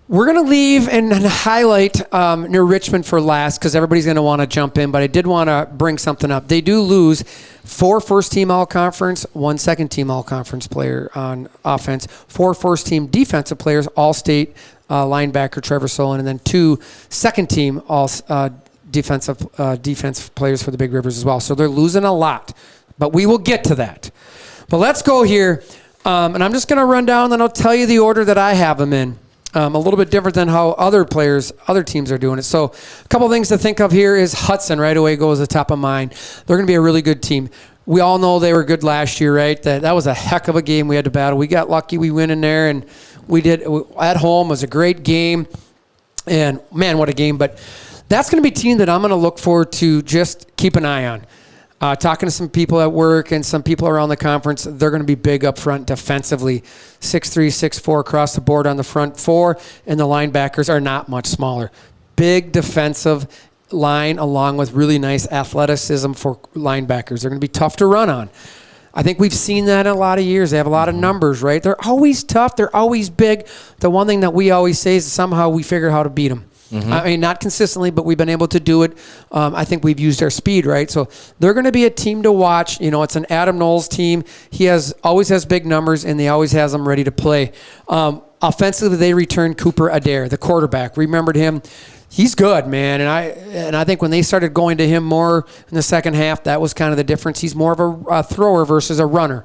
we're going to leave and highlight New Richmond for last because everybody's going to want to jump in, but I did want to bring something up. They do lose 4 first-team all-conference, 1 second-team all-conference player on offense, 4 first-team defensive players, all-state linebacker Trevor Solon, and then 2 second-team defensive players for the Big Rivers as well. So they're losing a lot, but we will get to that. But let's go here. And I'm just going to run down, and I'll tell you the order that I have them in. A little bit different than how other teams are doing it. So a couple things to think of here is Hudson right away goes to the top of mind. They're going to be a really good team. We all know they were good last year, right? That was a heck of a game we had to battle. We got lucky. We went in there, and we did at home. It was a great game. And, man, what a game. But that's going to be a team that I'm going to look forward to just keep an eye on. Talking to some people at work and some people around the conference, they're going to be big up front defensively. 6'3", 6'4" across the board on the front four, and the linebackers are not much smaller. Big defensive line along with really nice athleticism for linebackers. They're going to be tough to run on. I think we've seen that in a lot of years. They have a lot of numbers, right? They're always tough. They're always big. The one thing that we always say is somehow we figure out how to beat them. I mean, not consistently, but we've been able to do it. I think we've used our speed, right? So they're going to be a team to watch. You know, it's an Adam Knowles team. He always has big numbers, and he always has them ready to play. Offensively, they returned Cooper Adair, the quarterback. Remembered him. He's good, man, and I think when they started going to him more in the second half, that was kind of the difference. He's more of a thrower versus a runner.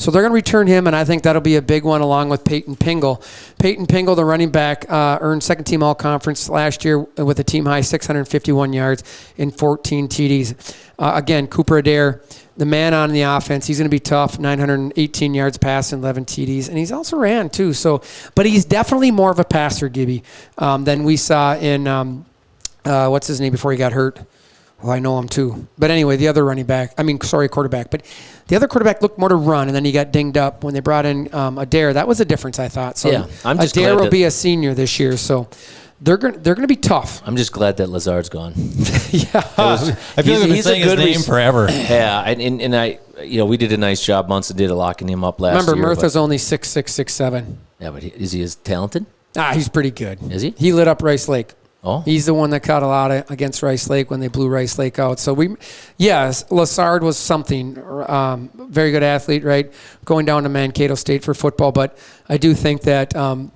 So they're going to return him, and I think that'll be a big one along with Peyton Pingle. Peyton Pingle, the running back, earned second-team all-conference last year with a team-high 651 yards and 14 TDs. Again, Cooper Adair, the man on the offense, he's going to be tough, 918 yards passing, 11 TDs, and he's also ran too. So, but he's definitely more of a passer, Gibby, than we saw in what's his name before he got hurt. Well, I know him too. But anyway, the other quarterback. But the other quarterback looked more to run, and then he got dinged up when they brought in Adair. That was a difference, I thought. So yeah, I'm just Adair glad will be a senior this year, so they're going to be tough. I'm just glad that Lazard's gone. Yeah, I feel like I've been saying his name forever. Yeah, and I, we did a nice job. Munson did locking him up last year. Remember, Murtha's only 6'6", 6'7". Yeah, but is he as talented? He's pretty good. Is he? He lit up Rice Lake. Oh. He's the one that caught a lot against Rice Lake when they blew Rice Lake out. So Lazard was something. Very good athlete, right? Going down to Mankato State for football. But I do think that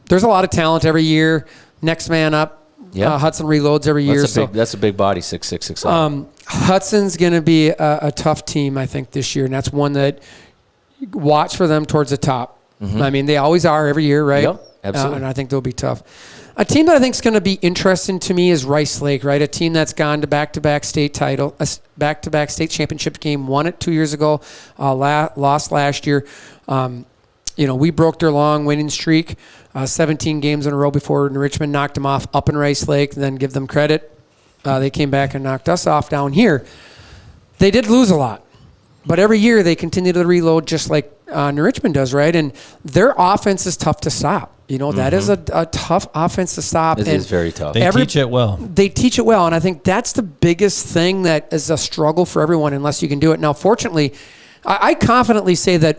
there's a lot of talent every year. Next man up. Yeah. Hudson reloads every year. That's a big body, 6'6", 6'7". Hudson's going to be a tough team, I think, this year. And that's one that watch for them towards the top. Mm-hmm. I mean, they always are every year, right? Yep, absolutely. And I think they'll be tough. A team that I think is going to be interesting to me is Rice Lake, right? A team that's gone to back-to-back state title, back-to-back state championship game, won it 2 years ago, lost last year. We broke their long winning streak, 17 games in a row before Richmond knocked them off up in Rice Lake, and then give them credit. They came back and knocked us off down here. They did lose a lot, but every year they continue to reload just like New Richmond does, right? And their offense is tough to stop. That is a tough offense to stop. It is very tough. They teach it well. They teach it well, and I think that's the biggest thing that is a struggle for everyone unless you can do it. Now, fortunately, I confidently say that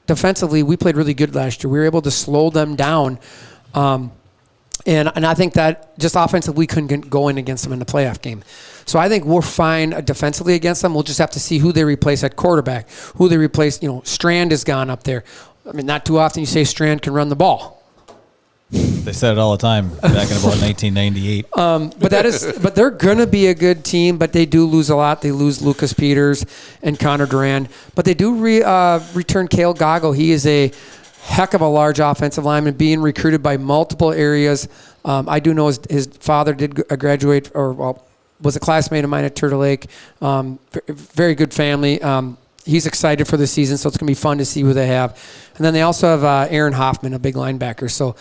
defensively we played really good last year. We were able to slow them down, and I think that just offensively we couldn't go in against them in the playoff game. So I think we're fine defensively against them. We'll just have to see who they replace at quarterback, who they replace. Strand has gone up there. I mean, not too often you say Strand can run the ball. They said it all the time back in about 1998. But they're going to be a good team, but they do lose a lot. They lose Lucas Peters and Connor Durand. But they do return Cale Goggo. He is a heck of a large offensive lineman being recruited by multiple areas. I do know his father did graduate was a classmate of mine at Turtle Lake. Very good family. He's excited for the season, so it's going to be fun to see who they have. And then they also have Aaron Hoffman, a big linebacker. So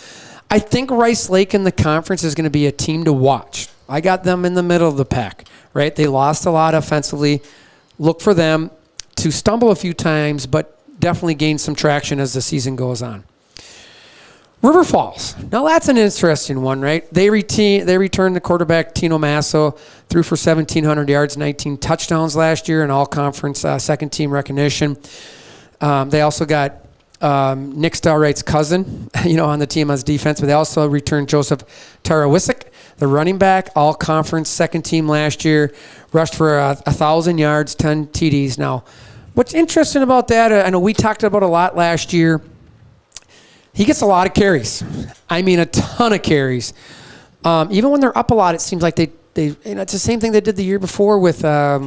I think Rice Lake in the conference is going to be a team to watch. I got them in the middle of the pack, right? They lost a lot offensively. Look for them to stumble a few times, but definitely gain some traction as the season goes on. River Falls. Now that's an interesting one, right? They returned the quarterback Tino Masso, threw for 1,700 yards, 19 touchdowns last year, and all-conference second-team recognition. They also got Nick Stalwright's cousin, on the team as defense, but they also returned Joseph Tarawisik, the running back, all-conference second-team last year, rushed for 1,000 yards, 10 TDs. Now, what's interesting about that, I know we talked about a lot last year. He gets a lot of carries. I mean, a ton of carries. Even when they're up a lot, it seems like they it's the same thing they did the year before with I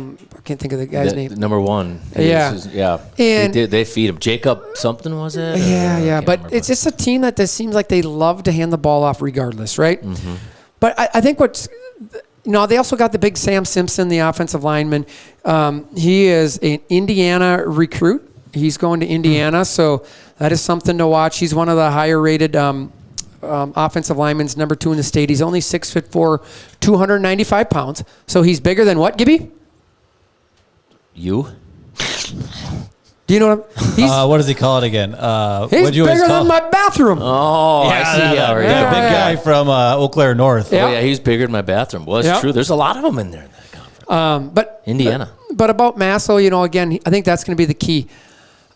can't think of the guy's name. Number one. Yeah. And they feed him. Jacob something was it? Yeah. But it's just a team that seems like they love to hand the ball off regardless, right? Mm-hmm. But I think they also got the big Sam Simpson, the offensive lineman. He is an Indiana recruit. He's going to Indiana, so that is something to watch. He's one of the higher-rated offensive linemen, number 2 in the state. He's only 6'4", 295 pounds. So he's bigger than what, Gibby? You? Do you know what he's? What does he call it again? He's bigger than my bathroom. Oh, I see. Yeah, big guy from Eau Claire North. Oh, yeah, he's bigger than my bathroom. Well, it's true. There's a lot of them in there in that conference. But Indiana. But about Masso, again, I think that's going to be the key.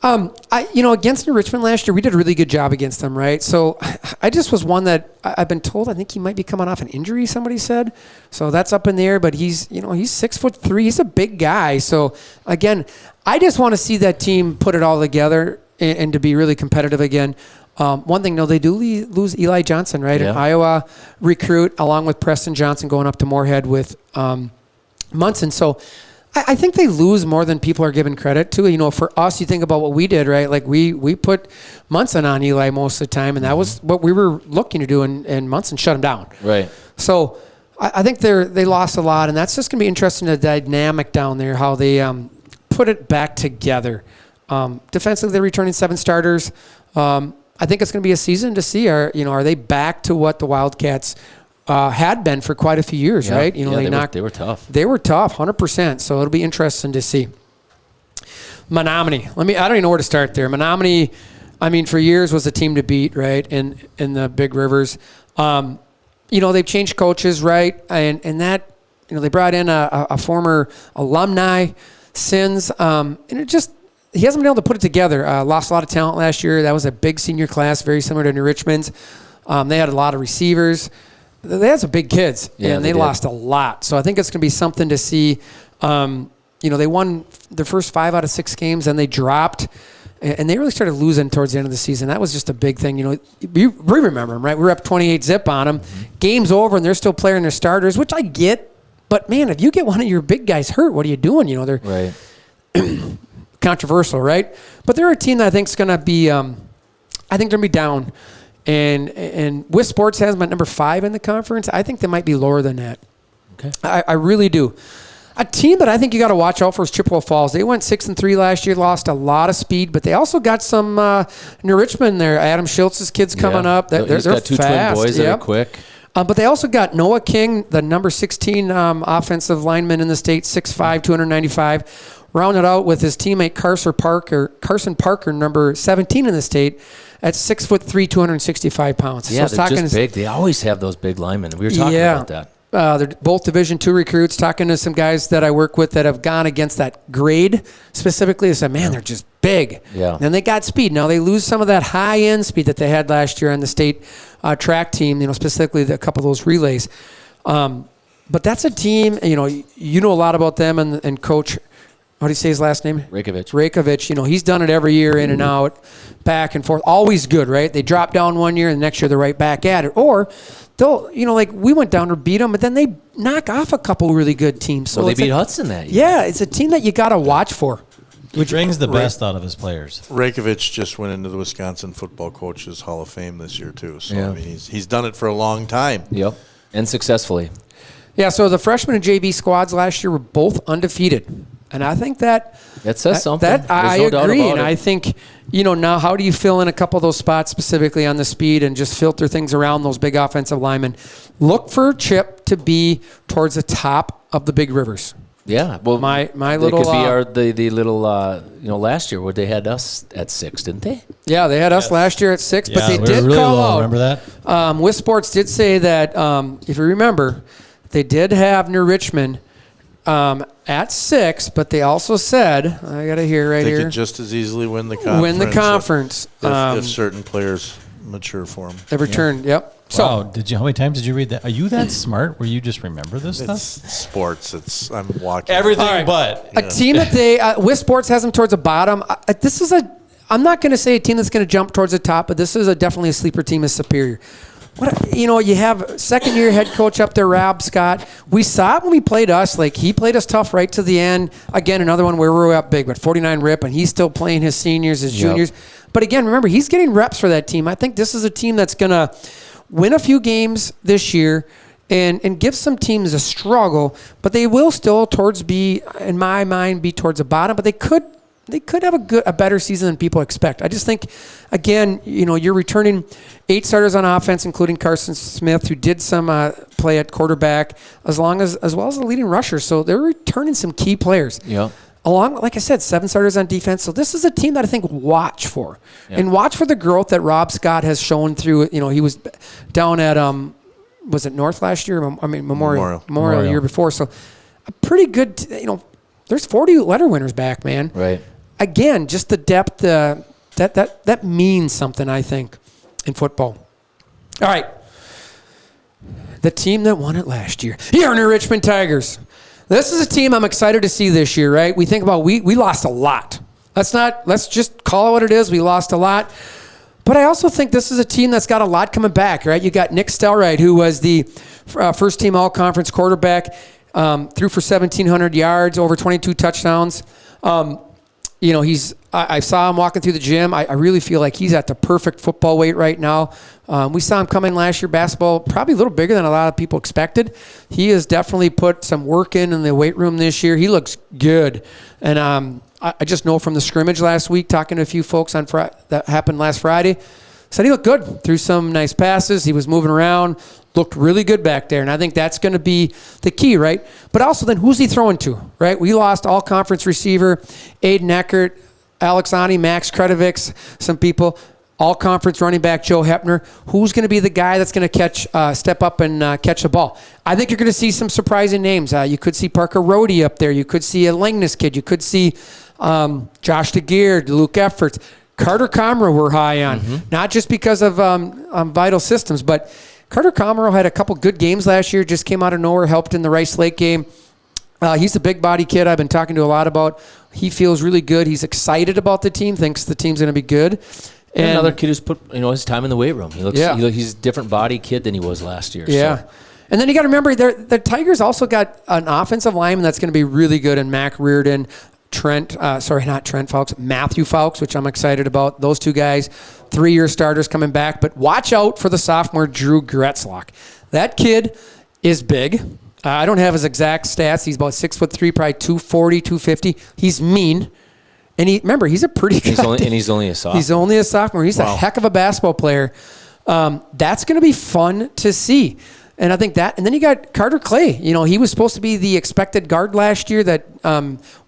Against New Richmond last year, we did a really good job against them, right? So I just was one that I've been told, I think he might be coming off an injury, somebody said. So that's up in the air, but he's 6'3". He's a big guy. So again, I just want to see that team put it all together and to be really competitive again. One thing, they do lose Eli Johnson, right? Yeah. An Iowa recruit, along with Preston Johnson going up to Moorhead with Munson. So I think they lose more than people are giving credit to. For us, you think about what we did, right? Like we put Munson on Eli most of the time, and that was what we were looking to do, and Munson shut him down. Right. So I think they lost a lot, and that's just going to be interesting, the dynamic down there, how they put it back together. Defensively, they're returning 7 starters. I think it's going to be a season to see, are they back to what the Wildcats had been for quite a few years, right? They were tough. They were tough, 100%. So it'll be interesting to see. Menominee. I don't even know where to start there. Menominee, for years was a team to beat, right? In the Big Rivers. They've changed coaches, right? And that, they brought in a former alumni, Sins, and he hasn't been able to put it together. Lost a lot of talent last year. That was a big senior class, very similar to New Richmond's. They had a lot of receivers. They had some big kids, and they lost a lot. So I think it's going to be something to see. They won their first 5 out of 6 games, and they dropped, and they really started losing towards the end of the season. That was just a big thing. We remember them, right? We were up 28-zip on them. Mm-hmm. Game's over, and they're still playing their starters, which I get. But, man, if you get one of your big guys hurt, what are you doing? They're right. controversial, right? But they're a team that I think is going to be they're going to be down. And Wisp Sports has them at number 5 in the conference. I think they might be lower than that. Okay. I really do. A team that I think you got to watch out for is Chippewa Falls. They went 6-3 last year, lost a lot of speed, but they also got some New Richmond there. Adam Schultz's kids coming up. They're got 2 fast. twin boys that are quick. But they also got Noah King, the number 16 offensive lineman in the state, 6'5", 295. Rounded out with his teammate Carson Parker, number 17 in the state, at 6'3", 265 pounds. Yeah, so they're just big. They always have those big linemen. We were talking about that. They're both Division II recruits. Talking to some guys that I work with that have gone against that grade specifically. They said, man, they're just big. Yeah. And they got speed. Now they lose some of that high-end speed that they had last year on the state track team, specifically a couple of those relays. But that's a team, you know a lot about them and Coach, how do you say his last name? Rakovich. He's done it every year in and out, back and forth. Always good, right? They drop down one year and the next year they're right back at it. Or they'll, we went down to beat them, but then they knock off a couple really good teams. So they beat Hudson that year. Yeah, it's a team that you got to watch for. Which brings the best out of his players. Rakovich just went into the Wisconsin Football Coaches Hall of Fame this year, too. So, he's done it for a long time. Yep, and successfully. Yeah, so the freshman and JV squads last year were both undefeated. And I think that says something. I agree. And I think, now how do you fill in a couple of those spots specifically on the speed and just filter things around those big offensive linemen? Look for Chip to be towards the top of the Big Rivers. Yeah, well, my little could be the little last year where they had us at 6, didn't they? Yeah, they had us last year at 6, but they did really call low. out. Remember that? Wisp Sports did say that if you remember, they did have New Richmond at 6, but they also said, I got to hear right here. They could just as easily win the conference. If certain players mature for them. They returned, yep. So, wow, how many times did you read that? Are you that smart where you just remember this stuff? It's sports. I'm walking. Everything but. A team that Wisp Sports has them towards the bottom. I'm not going to say a team that's going to jump towards the top, but this is definitely a sleeper team is Superior. You have second-year head coach up there, Rob Scott. We saw it when we played us. He played us tough right to the end. Again, another one where we're up big, but 49 rip, and he's still playing his seniors, his juniors. But again, remember, he's getting reps for that team. I think this is a team that's going to win a few games this year and give some teams a struggle, but they will still in my mind, be towards the bottom, but they could have a better season than people expect. I just think, again, you're returning 8 starters on offense, including Carson Smith, who did some play at quarterback, as well as the leading rusher. So they're returning some key players. Yeah. along, like I said, 7 starters on defense. So this is a team that I think watch for. Yeah. And watch for the growth that Rob Scott has shown through, he was down at, was it North last year? Memorial the year before. So a pretty good, there's 40 letter winners back, man. Right. Again, just the depth, that means something, I think, in football. All right. The team that won it last year, the Arner Richmond Tigers. This is a team I'm excited to see this year, right? We think about we lost a lot. Let's just call it what it is. We lost a lot. But I also think this is a team that's got a lot coming back, right? You got Nick Stelride, who was the first-team all-conference quarterback, threw for 1,700 yards, over 22 touchdowns. I saw him walking through the gym. I really feel like he's at the perfect football weight right now. We saw him come in last year, basketball, probably a little bigger than a lot of people expected. He has definitely put some work in the weight room this year. He looks good. And I just know from the scrimmage last week, talking to a few folks on that happened last Friday, said he looked good. Threw some nice passes. He was moving around. Looked really good back there, and I think that's going to be the key, right? But also then who's he throwing to, right? We lost all-conference receiver, Aiden Eckert, Alex Ani, Max Kredovics, some people, all-conference running back Joe Hepner. Who's going to be the guy that's going to step up and catch the ball? I think you're going to see some surprising names. You could see Parker Rohde up there. You could see a Langness kid. You could see Josh DeGear, Luke Efforts. Carter Comroe we're high on, not just because of Vital Systems, but Carter Comroe had a couple good games last year, just came out of nowhere, helped in the Rice Lake game. He's a big body kid I've been talking to a lot about. He feels really good. He's excited about the team, thinks the team's going to be good. And another kid who's put his time in the weight room. He's a different body kid than he was last year. Yeah. So. And then you got to remember, the Tigers also got an offensive lineman that's going to be really good in Mac Reardon, Matthew Fowkes, which I'm excited about. Those two guys, 3-year starters coming back. But watch out for the sophomore Drew Gretzlock. That kid is big. I don't have his exact stats. He's about 6'3", probably 240, 250. He's mean. And he's a pretty good he's only a sophomore. He's only a sophomore. He's a heck of a basketball player. That's going to be fun to see. And I think that, and then you got Carter Clay. He was supposed to be the expected guard last year that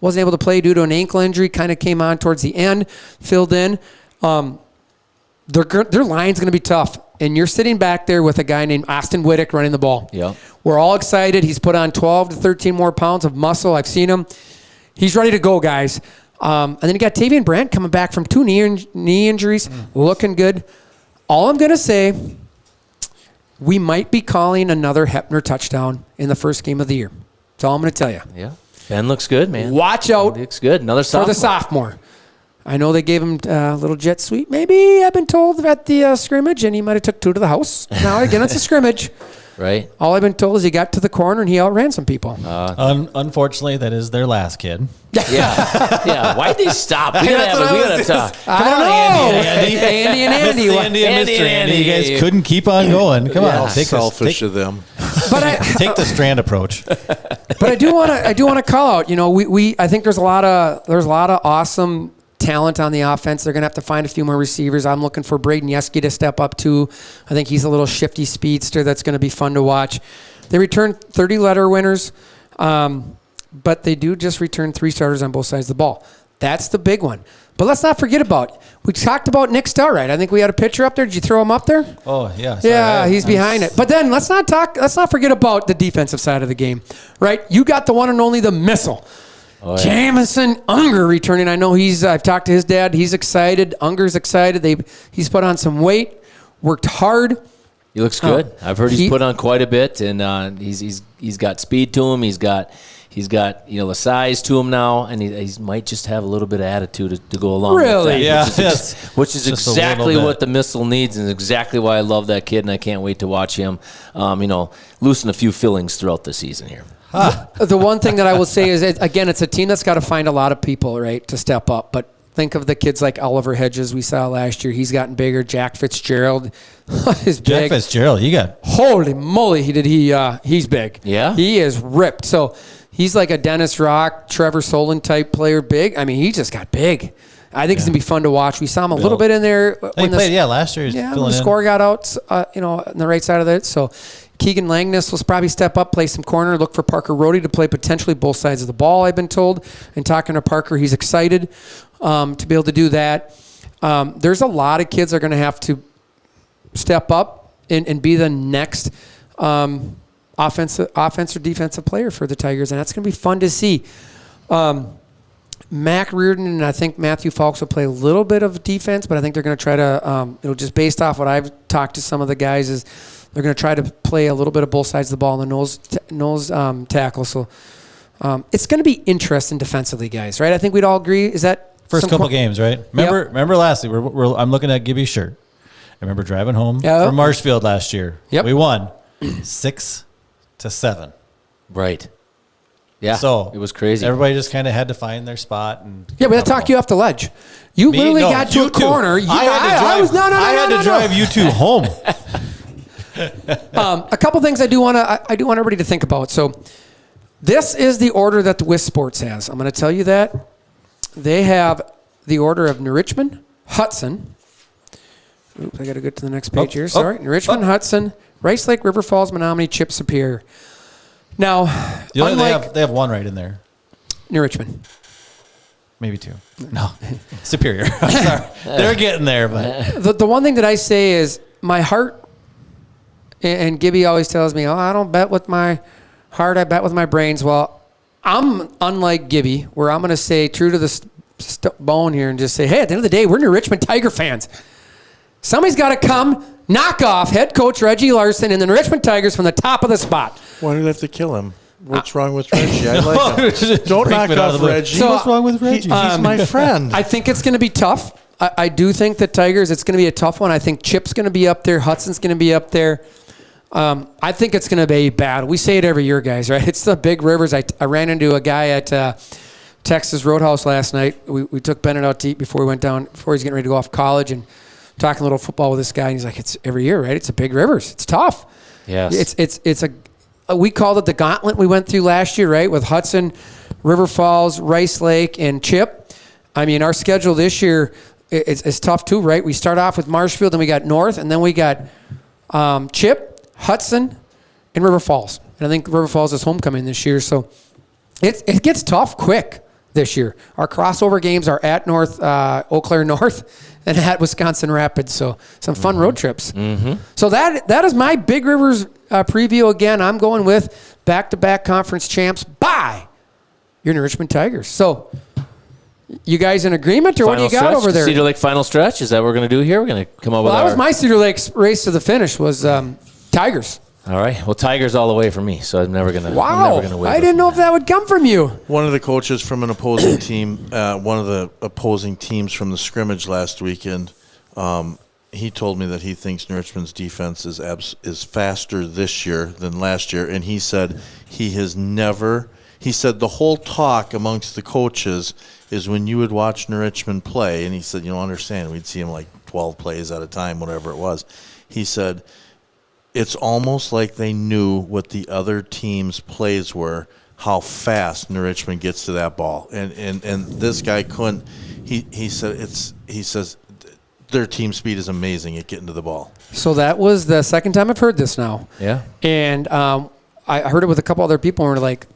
wasn't able to play due to an ankle injury, kind of came on towards the end, filled in. Their line's going to be tough. And you're sitting back there with a guy named Austin Whittick running the ball. Yeah. We're all excited. He's put on 12 to 13 more pounds of muscle. I've seen him. He's ready to go, guys. And then you got Tavian Brandt coming back from 2 knee injuries, looking good. All I'm going to say, we might be calling another Hepner touchdown in the first game of the year. That's all I'm going to tell you. Yeah. Ben looks good, man. Watch out. He looks good. Another sophomore. For the sophomore. I know they gave him a little jet sweep. Maybe I've been told at the scrimmage, and he might have took 2 to the house. Now, again, it's a scrimmage. Right. All I've been told is he got to the corner and he outran some people. Unfortunately, that is their last kid. Yeah. Why'd they stop? We gotta talk. Come on, Andy and Andy. Andy and Mr. Andy. You guys couldn't keep on going. Come on. Selfish of them. But take the strand approach. But I do want to call out. I think there's a lot of awesome talent on the offense. They're going to have to find a few more receivers. I'm looking for Braden Yeski to step up too. I think he's a little shifty speedster that's going to be fun to watch. They returned 30 letter winners, but they do just return 3 starters on both sides of the ball. That's the big one. But let's not forget we talked about Nick Stelride. I think we had a picture up there. Did you throw him up there? Oh, yeah. Sorry, he's behind it. But then let's not forget about the defensive side of the game, right? You got the one and only the missile. Oh, yeah. Jamison Unger returning. I know I've talked to his dad. He's excited. Unger's excited. He's put on some weight, worked hard. He looks good. I've heard he's put on quite a bit, and he's got speed to him. He's got the size to him now, and he might just have a little bit of attitude to go along with that. Yeah, which is exactly what the missile needs, and exactly why I love that kid, and I can't wait to watch him, loosen a few fillings throughout the season here. The one thing that I will say is, again, it's a team that's got to find a lot of people, right, to step up. But think of the kids like Oliver Hedges we saw last year. He's gotten bigger. Jack Fitzgerald is big. Jack Fitzgerald, holy moly, he's big. Yeah? He is ripped. So he's like a Dennis Rock, Trevor Solon type player, big. I mean, he just got big. I think it's going to be fun to watch. We saw him a little bit in there. When he played, last year. When the score got out, on the right side of it. So Keegan Langness will probably step up, play some corner, look for Parker Rohde to play potentially both sides of the ball, I've been told. And talking to Parker, he's excited to be able to do that. There's a lot of kids that are going to have to step up and be the next offense or defensive player for the Tigers, and that's going to be fun to see. Mac Reardon and I think Matthew Falks will play a little bit of defense, but I think they're going to try to, just based off what I've talked to some of the guys, is they're going to try to play a little bit of both sides of the ball in the nose tackle. So it's going to be interesting defensively, guys, right? I think we'd all agree. Is that first couple games, right? Remember lastly, I'm looking at Gibby's shirt. I remember driving home from Marshfield last year. Yep. We won 6-7. Right. Yeah. So it was crazy. Everybody just kind of had to find their spot. And but that talked you off the ledge. You literally got to a corner. I had to drive you two home. A couple things I do want everybody to think about. So this is the order that the Wisp Sports has. I'm going to tell you that. They have the order of New Richmond, Hudson. Oops, I got to go to the next page here. Sorry. New Richmond, Hudson, Rice Lake, River Falls, Menominee, Chip, Superior. Now, they have one right in there. New Richmond. Maybe two. No. Superior. I'm sorry. They're getting there. But the one thing that I say is my heart, and Gibby always tells me, I don't bet with my heart, I bet with my brains. Well, I'm unlike Gibby, where I'm going to say true to the bone here and just say, hey, at the end of the day, we're New Richmond Tiger fans. Somebody's got to come knock off head coach Reggie Larson and the New Richmond Tigers from the top of the spot. Why do they have to kill him? What's wrong with Reggie? I like him. Don't knock off Reggie. So, what's wrong with Reggie? He's my friend. I think it's going to be tough. I do think the Tigers, it's going to be a tough one. I think Chip's going to be up there. Hudson's going to be up there. I think it's going to be bad. We say it every year, guys, right? It's the big rivers. I ran into a guy at Texas Roadhouse last night. We took Bennett out to eat before he went down, before he's getting ready to go off college, and talking a little football with this guy. And he's like, it's every year, right? It's a big rivers. It's tough. Yes. We called it the gauntlet we went through last year, right? With Hudson, River Falls, Rice Lake, and Chip. I mean, our schedule this year is tough too, right? We start off with Marshfield, and we got North, and then we got Chip, Hudson, and River Falls. And I think River Falls is homecoming this year. So it gets tough quick this year. Our crossover games are at North, Eau Claire North, and at Wisconsin Rapids. So some fun road trips. Mm-hmm. So that is my Big Rivers preview. Again, I'm going with back-to-back conference champs by your New Richmond Tigers. So you guys in agreement, or what do you got over there? Cedar Lake final stretch? Is that what we're going to do here? We're going to come up with that was my Cedar Lake race to the finish was Tigers. All right. Well, Tigers all the way for me, so I'm never going to Wow. I didn't know if that would come from you. One of the coaches from an opposing team, one of the opposing teams from the scrimmage last weekend, he told me that he thinks New Richmond's defense is faster this year than last year, and he said he said the whole talk amongst the coaches is when you would watch New Richmond play, and he said, you don't understand, we'd see him like 12 plays at a time, whatever it was. He said, it's almost like they knew what the other team's plays were, how fast New Richmond gets to that ball. And this guy couldn't. He says their team speed is amazing at getting to the ball. So that was the second time I've heard this now. Yeah. And I heard it with a couple other people, and we're like,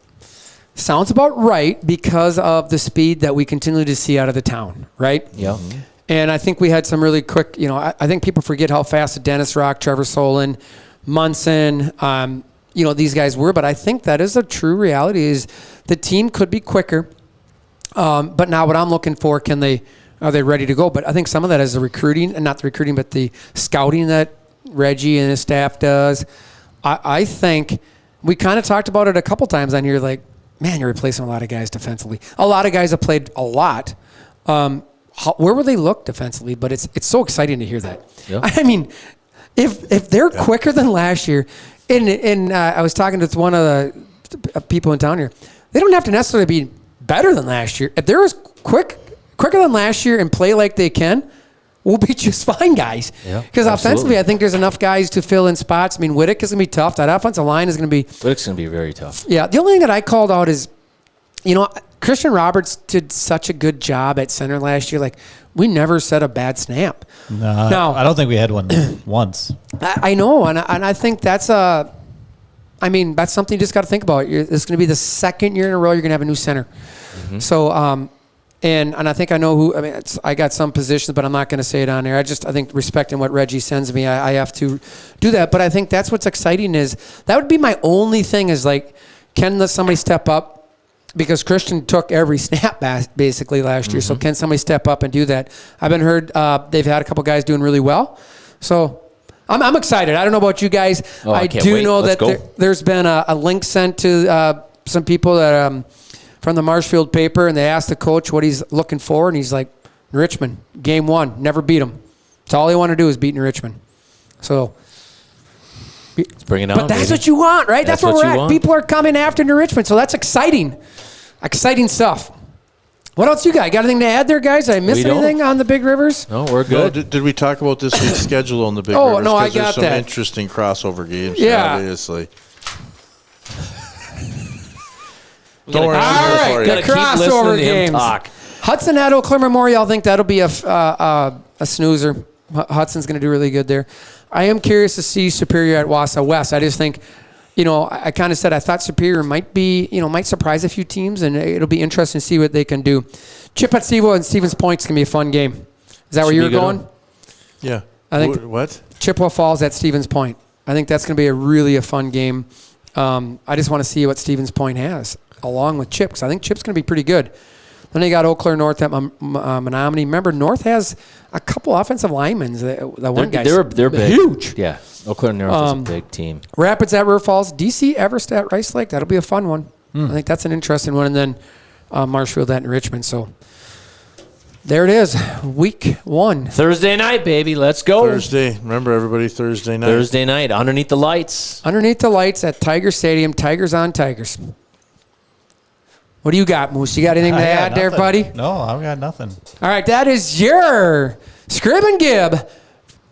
sounds about right because of the speed that we continue to see out of the town, right? Yeah. Mm-hmm. And I think we had some really quick, I think people forget how fast Dennis Rock, Trevor Solon, Munson, these guys were. But I think that is a true reality is the team could be quicker. But now what I'm looking for, are they ready to go? But I think some of that is the recruiting, and not the recruiting, but the scouting that Reggie and his staff does. I think we kind of talked about it a couple times on here, like, man, you're replacing a lot of guys defensively. A lot of guys have played a lot. Where will they look defensively? But it's so exciting to hear that. Yep. I mean, if they're quicker than last year, and I was talking to one of the people in town here, they don't have to necessarily be better than last year. If they're as quicker than last year and play like they can, we'll be just fine, guys. Because offensively, I think there's enough guys to fill in spots. I mean, Whittick is going to be tough. That offensive line is going to be... Whittick's going to be very tough. Yeah. The only thing that I called out is, Christian Roberts did such a good job at center last year. Like, we never set a bad snap. No, I don't think we had one once. I know, and I think that's I mean, that's something you just got to think about. It's going to be the second year in a row you're going to have a new center. Mm-hmm. So, and I think I know who. I mean, I got some positions, but I'm not going to say it on there. I think respecting what Reggie sends me, I have to do that. But I think that's what's exciting is that would be my only thing is like, can somebody step up? Because Christian took every snap basically last year. So can somebody step up and do that? I've been heard they've had a couple guys doing really well. So I'm excited. I don't know about you guys. I do know that there's been a link sent to some people that from the Marshfield paper, and they asked the coach what he's looking for, and he's like, New Richmond, game 1, never beat them. That's all they want to do is beat New Richmond. So let's bring it on. But that's what you want, right? That's where we're at. Want. People are coming after New Richmond, so that's exciting. Exciting stuff. What else you got? Got anything to add there, guys? Did I miss anything on the Big Rivers? No, we're good. No, did we talk about this week's schedule on the Big Rivers? Oh, no, I got there's some that. Interesting crossover games, obviously. Don't worry, all right, the crossover games. Hudson at Eau Claire Memorial, I think that'll be a snoozer. Hudson's going to do really good there. I am curious to see Superior at Wausau West. I just think, I kind of said I thought Superior might surprise a few teams, and it'll be interesting to see what they can do. Chip at Stevens and Stevens Point's going to be a fun game. Is that where you're going? Yeah. I think what? Chippewa Falls at Stevens Point. I think that's going to be a fun game. I just want to see what Stevens Point has along with Chip, because I think Chip's going to be pretty good. Then they got Eau Claire North at Menominee. Remember, North has a couple offensive linemen. They're big. Huge. Yeah, Eau Claire North is a big team. Rapids at River Falls. DC Everest at Rice Lake. That'll be a fun one. I think that's an interesting one. And then Marshfield at Richmond. So there it is. Week 1. Thursday night, baby. Let's go. Thursday. Remember, everybody, Thursday night. Thursday night, underneath the lights. Underneath the lights at Tiger Stadium. Tigers on Tigers. What do you got, Moose? You got anything to add there, buddy? No, I've got nothing. All right, that is your Scrib and Gib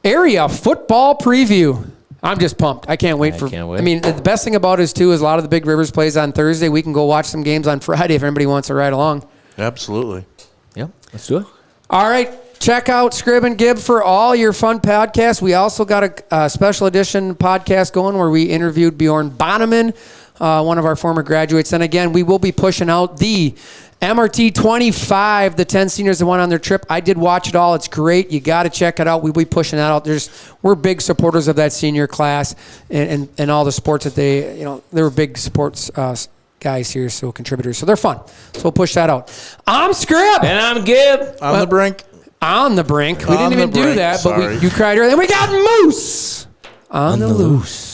area football preview. I'm just pumped. I can't wait. I mean, the best thing about it is, too, is a lot of the Big Rivers plays on Thursday. We can go watch some games on Friday if anybody wants to ride along. Absolutely. Yep, let's do it. All right, check out Scrib and Gib for all your fun podcasts. We also got a special edition podcast going where we interviewed Bjorn Bonneman, one of our former graduates. And again, we will be pushing out the MRT 25, the 10 seniors that went on their trip. I did watch it all. It's great. You got to check it out. We'll be pushing that out. We're big supporters of that senior class and all the sports that they were big sports guys here, so contributors. So they're fun. So we'll push that out. I'm Scrib. And I'm Gib. On the brink. On the brink. We didn't even do that, but you cried earlier. And we got Moose on the loose.